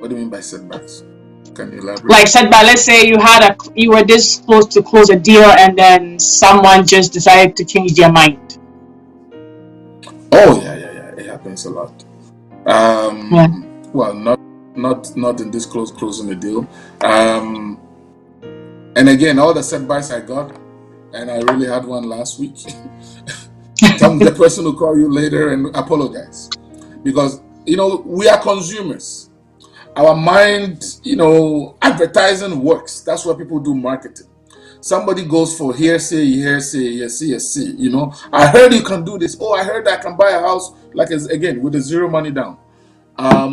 what do you mean by setbacks? Can you elaborate? Like setback, let's say you were this close to close a deal and then someone just decided to change their mind. Oh yeah. It happens a lot. Yeah. Well, not in this closing the deal. And again, all the setbacks I got, and I really had one last week. The person will call you later and apologize, because we are consumers. Our mind, advertising works. That's why people do marketing. Somebody goes for hearsay, yes. I heard you can do this. Oh, I heard I can buy a house, like, again, with a zero money down. I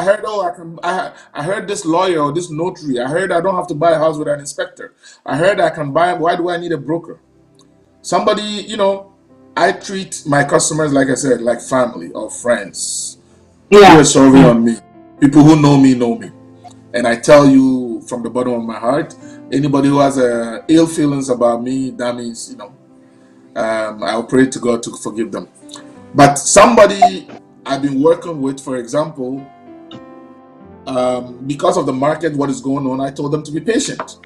heard. Oh, I heard this lawyer or this notary. I heard I don't have to buy a house with an inspector. I heard I can buy. Why do I need a broker? Somebody, I treat my customers, like I said, like family or friends. Yeah. Do a survey on me. People who know me, and I tell you from the bottom of my heart. Anybody who has ill feelings about me, that means I'll pray to God to forgive them. But somebody I've been working with, for example, because of the market, what is going on, I told them to be patient.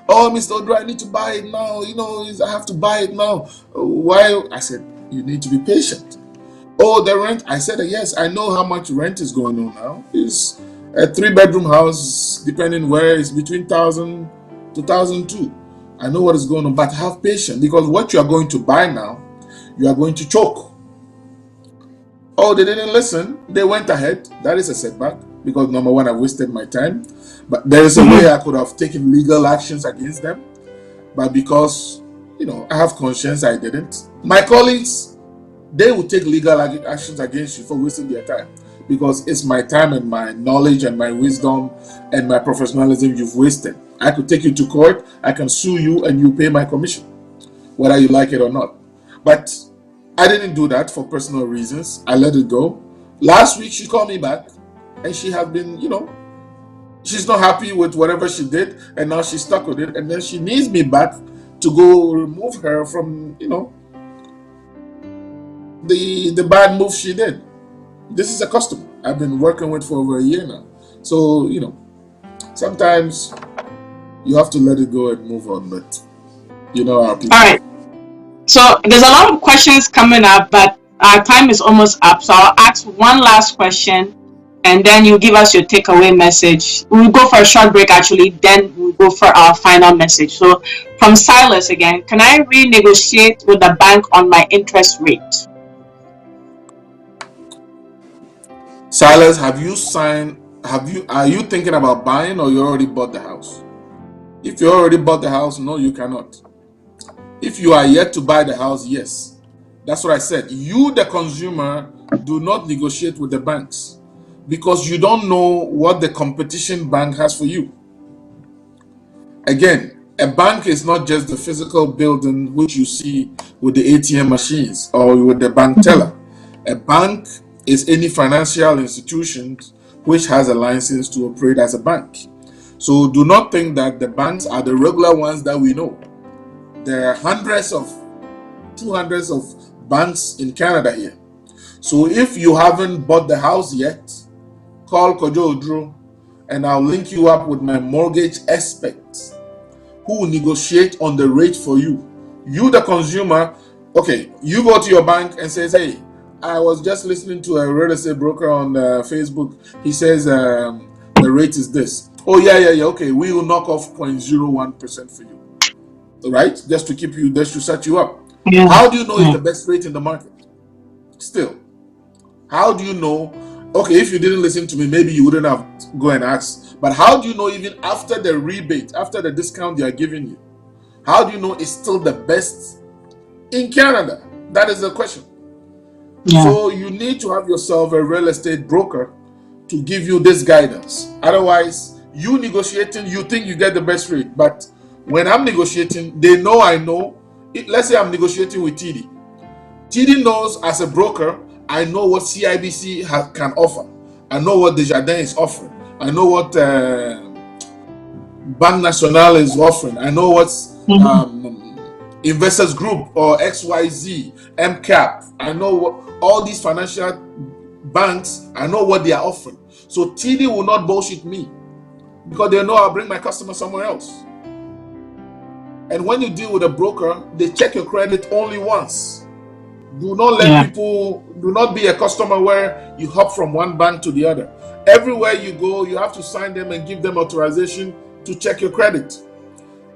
Oh, Mr. Odro, I need to buy it now. I have to buy it now. Why? I said, you need to be patient. Oh, the rent. I said, yes, I know how much rent is going on now. It's a 3-bedroom house, depending where, it's between 1,000 to 1,002. I know what is going on, but have patience, because what you are going to buy now, you are going to choke. Oh, they didn't listen. They went ahead. That is a setback, because number one, I wasted my time. But there is a way I could have taken legal actions against them. But because, I have conscience, I didn't. My colleagues, they will take legal actions against you for wasting their time, because it's my time and my knowledge and my wisdom and my professionalism you've wasted. I could take you to court, I can sue you, and you pay my commission, whether you like it or not. But I didn't do that for personal reasons. I let it go. Last week, she called me back, and she has been, she's not happy with whatever she did, and now she's stuck with it, and then she needs me back to go remove her from, the bad move she did. This is a customer I've been working with for over a year now. So, sometimes you have to let it go and move on, but our people. All right. So there's a lot of questions coming up, but our time is almost up. So I'll ask one last question, and then you give us your takeaway message. We'll go for a short break, actually, then we'll go for our final message. So from Silas again, can I renegotiate with the bank on my interest rate? Silas, are you thinking about buying, or you already bought the house? If you already bought the house, no, you cannot. If you are yet to buy the house, yes. That's what I said. You, the consumer, do not negotiate with the banks, because you don't know what the competition bank has for you. Again, a bank is not just the physical building which you see with the ATM machines or with the bank teller. A bank is any financial institution which has a license to operate as a bank. So do not think that the banks are the regular ones that we know. There are hundreds of banks in Canada here. So if you haven't bought the house yet, call Kojo Odro, and I'll link you up with my mortgage experts who will negotiate on the rate for you. You, the consumer, okay, you go to your bank and says, hey, I was just listening to a real estate broker on Facebook. He says the rate is this. Oh, yeah, okay, we will knock off 0.01% for you. Right? Just to set you up. Yeah. How do you know it's the best rate in the market? Still, how do you know Okay, if you didn't listen to me, maybe you wouldn't have go and ask. But how do you know even after the rebate, after the discount they are giving you, how do you know it's still the best in Canada? That is the question. Yeah. So you need to have yourself a real estate broker to give you this guidance. Otherwise, you negotiating, you think you get the best rate. But when I'm negotiating, they know I know. Let's say I'm negotiating with TD. TD knows as a broker, I know what CIBC can offer. I know what Desjardins is offering. I know what Banque Nationale is offering. I know what's Investors Group or XYZ, MCAP. I know what all these financial banks, I know what they are offering. So TD will not bullshit me because they know I'll bring my customer somewhere else. And when you deal with a broker, they check your credit only once. Do not let people, do not be a customer where you hop from one bank to the other. Everywhere you go, you have to sign them and give them authorization to check your credit.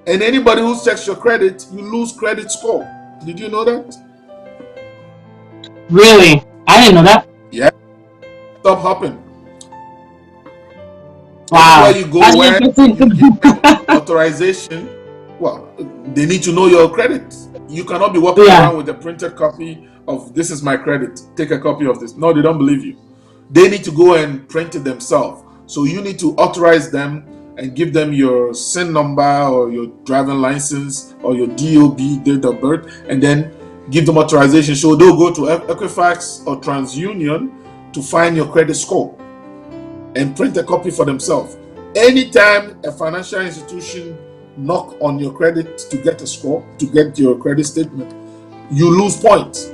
And anybody who checks your credit, you lose credit score. Did you know that? Really? I didn't know that. Yeah. Stop hopping. Wow. Everywhere you go, where you give them authorization, well, they need to know your credit. You cannot be walking around with a printed copy of this is my credit. Take a copy of this. No, they don't believe you. They need to go and print it themselves. So you need to authorize them and give them your SIN number or your driving license or your DOB, date of birth, and then give them authorization. So they'll go to Equifax or TransUnion to find your credit score and print a copy for themselves. Anytime a financial institution knock on your credit to get a score, to get your credit statement, you lose points.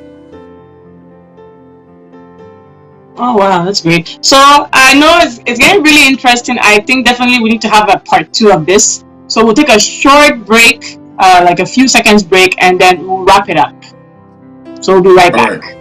Oh wow, that's great. So I know it's getting really interesting. I think definitely we need to have a part 2 of this. So we'll take a short break, like a few seconds break, and then we'll wrap it up. So we'll be right back. All right.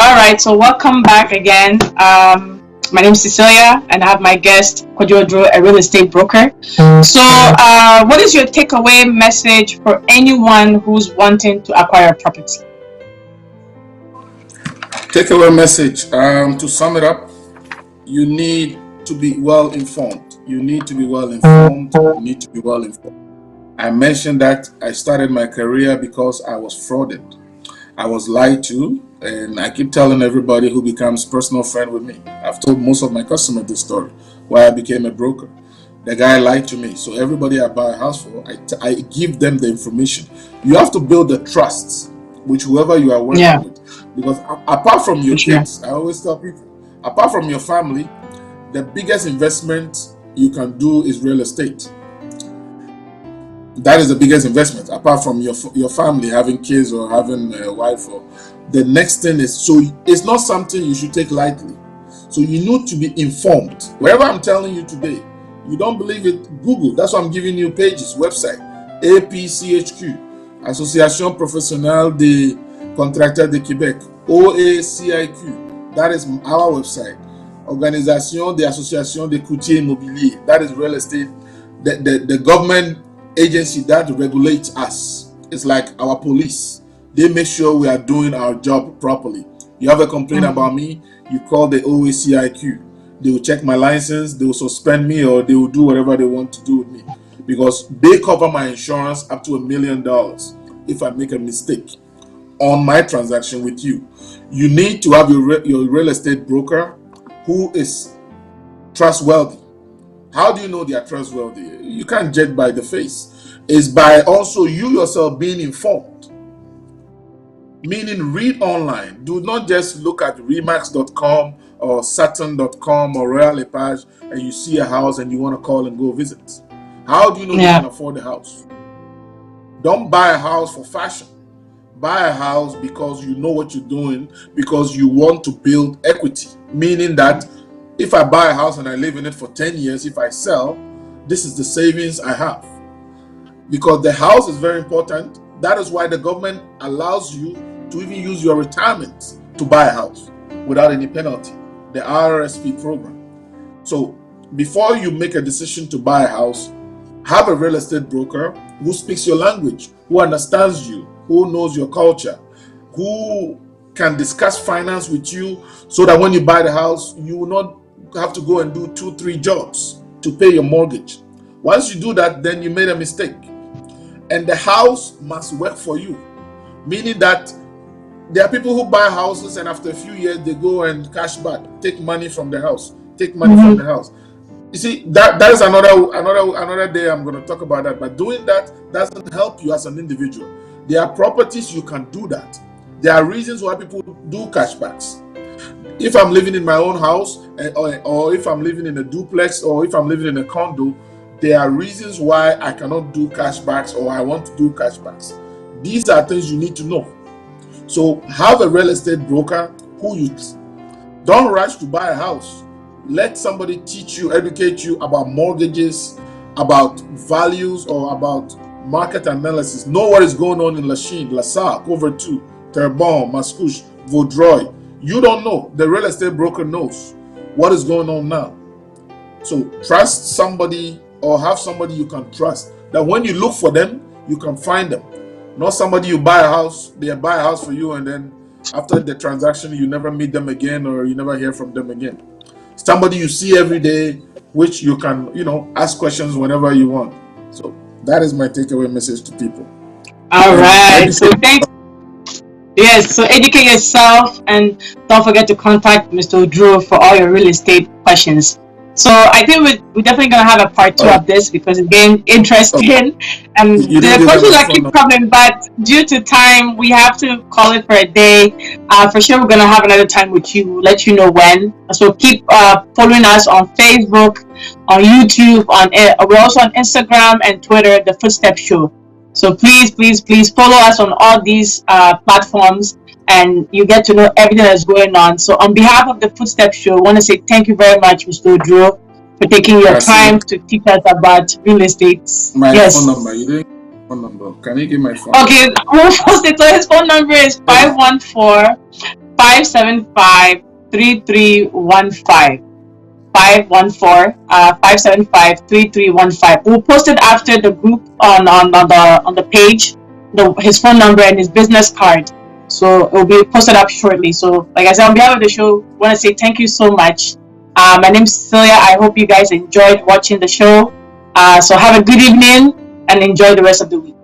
All right, so welcome back again. My name is Cecilia, and I have my guest, Kodjodro, a real estate broker. So, what is your takeaway message for anyone who's wanting to acquire a property? Takeaway message. To sum it up, you need to be well informed. You need to be well informed. You need to be well informed. I mentioned that I started my career because I was frauded. I was lied to, and I keep telling everybody who becomes personal friend with me. I've told most of my customers this story, why I became a broker. The guy lied to me. So everybody I buy a house for, I give them the information. You have to build the trust with whoever you are working with. Because apart from your kids, I always tell people, apart from your family, the biggest investment you can do is real estate. That is the biggest investment, apart from your family, having kids or having a wife. Or the next thing is, so it's not something you should take lightly. So you need to be informed. Wherever I'm telling you today, you don't believe it, Google. That's why I'm giving you pages, website, APCHQ, Association Professionnelle des Contracteurs de Québec, OACIQ. That is our website. Organisation des Associations des Courtiers Immobiliers. That is real estate. The government agency that regulates us. It's like our police. They make sure we are doing our job properly. You have a complaint about me, you call the OACIQ. They will check my license, they will suspend me, or they will do whatever they want to do with me, because they cover my insurance up to $1 million if I make a mistake on my transaction with you. You need to have your real estate broker who is trustworthy. How do you know they are trustworthy? You can't judge by the face. It's by also you yourself being informed. Meaning, read online. Do not just look at remax.com or saturn.com or Royal Lepage and you see a house and you want to call and go visit. How do you know you can afford the house? Don't buy a house for fashion. buy a house because you know what you're doing, because you want to build equity. Meaning that if I buy a house and I live in it for 10 years, if I sell, this is the savings I have. Because the house is very important. That is why the government allows you to even use your retirement to buy a house without any penalty. The RRSP program. So before you make a decision to buy a house, have a real estate broker who speaks your language, who understands you, who knows your culture, who can discuss finance with you, so that when you buy the house, you will not have to go and do 2-3 jobs to pay your mortgage. Once you do that, then you made a mistake. And the house must work for you, meaning that there are people who buy houses and after a few years they go and cash back, take money from the house, from the house. You see, that is another day I'm going to talk about that. But doing that doesn't help you as an individual. There are properties you can do that. There are reasons why people do cashbacks. If I'm living in my own house, or if I'm living in a duplex, or if I'm living in a condo, there are reasons why I cannot do cashbacks, or I want to do cashbacks. These are things you need to know. So have a real estate broker who you don't rush to buy a house. Let somebody teach you, educate you about mortgages, about values, or about market analysis. Know what is going on in Lachine, LaSalle, Couverture, Terrebonne, Mascouche, Vaudreuil. You don't know. The real estate broker knows what is going on now. So trust somebody, or have somebody you can trust, that when you look for them, you can find them. Not somebody you buy a house, they buy a house for you, and then after the transaction, you never meet them again, or you never hear from them again. Somebody you see every day, which you can, ask questions whenever you want. So that is my takeaway message to people. All right. So thanks. Yes, so educate yourself, and don't forget to contact Mr. Drew for all your real estate questions. So I think we're definitely going to have a part 2 of this, because it's getting interesting. And the questions are keep coming, but due to time, we have to call it for a day. For sure, we're going to have another time with you, let you know when. So keep following us on Facebook, on YouTube, we're also on Instagram and Twitter, The Footstep Show. So please follow us on all these platforms, and you get to know everything that's going on. So on behalf of the Footstep Show, I want to say thank you very much, Mr. Drew, for taking your time to teach us about real estate. My phone number. You didn't give my phone number. Can you give my phone Okay, we'll post it. So his phone number is 514-575-3315. 514-575-3315. We'll post it after the group on the page, his phone number and his business card. So it will be posted up shortly. So like I said, on behalf of the show, I want to say thank you so much. My name is Cecilia. I hope you guys enjoyed watching the show. So have a good evening and enjoy the rest of the week.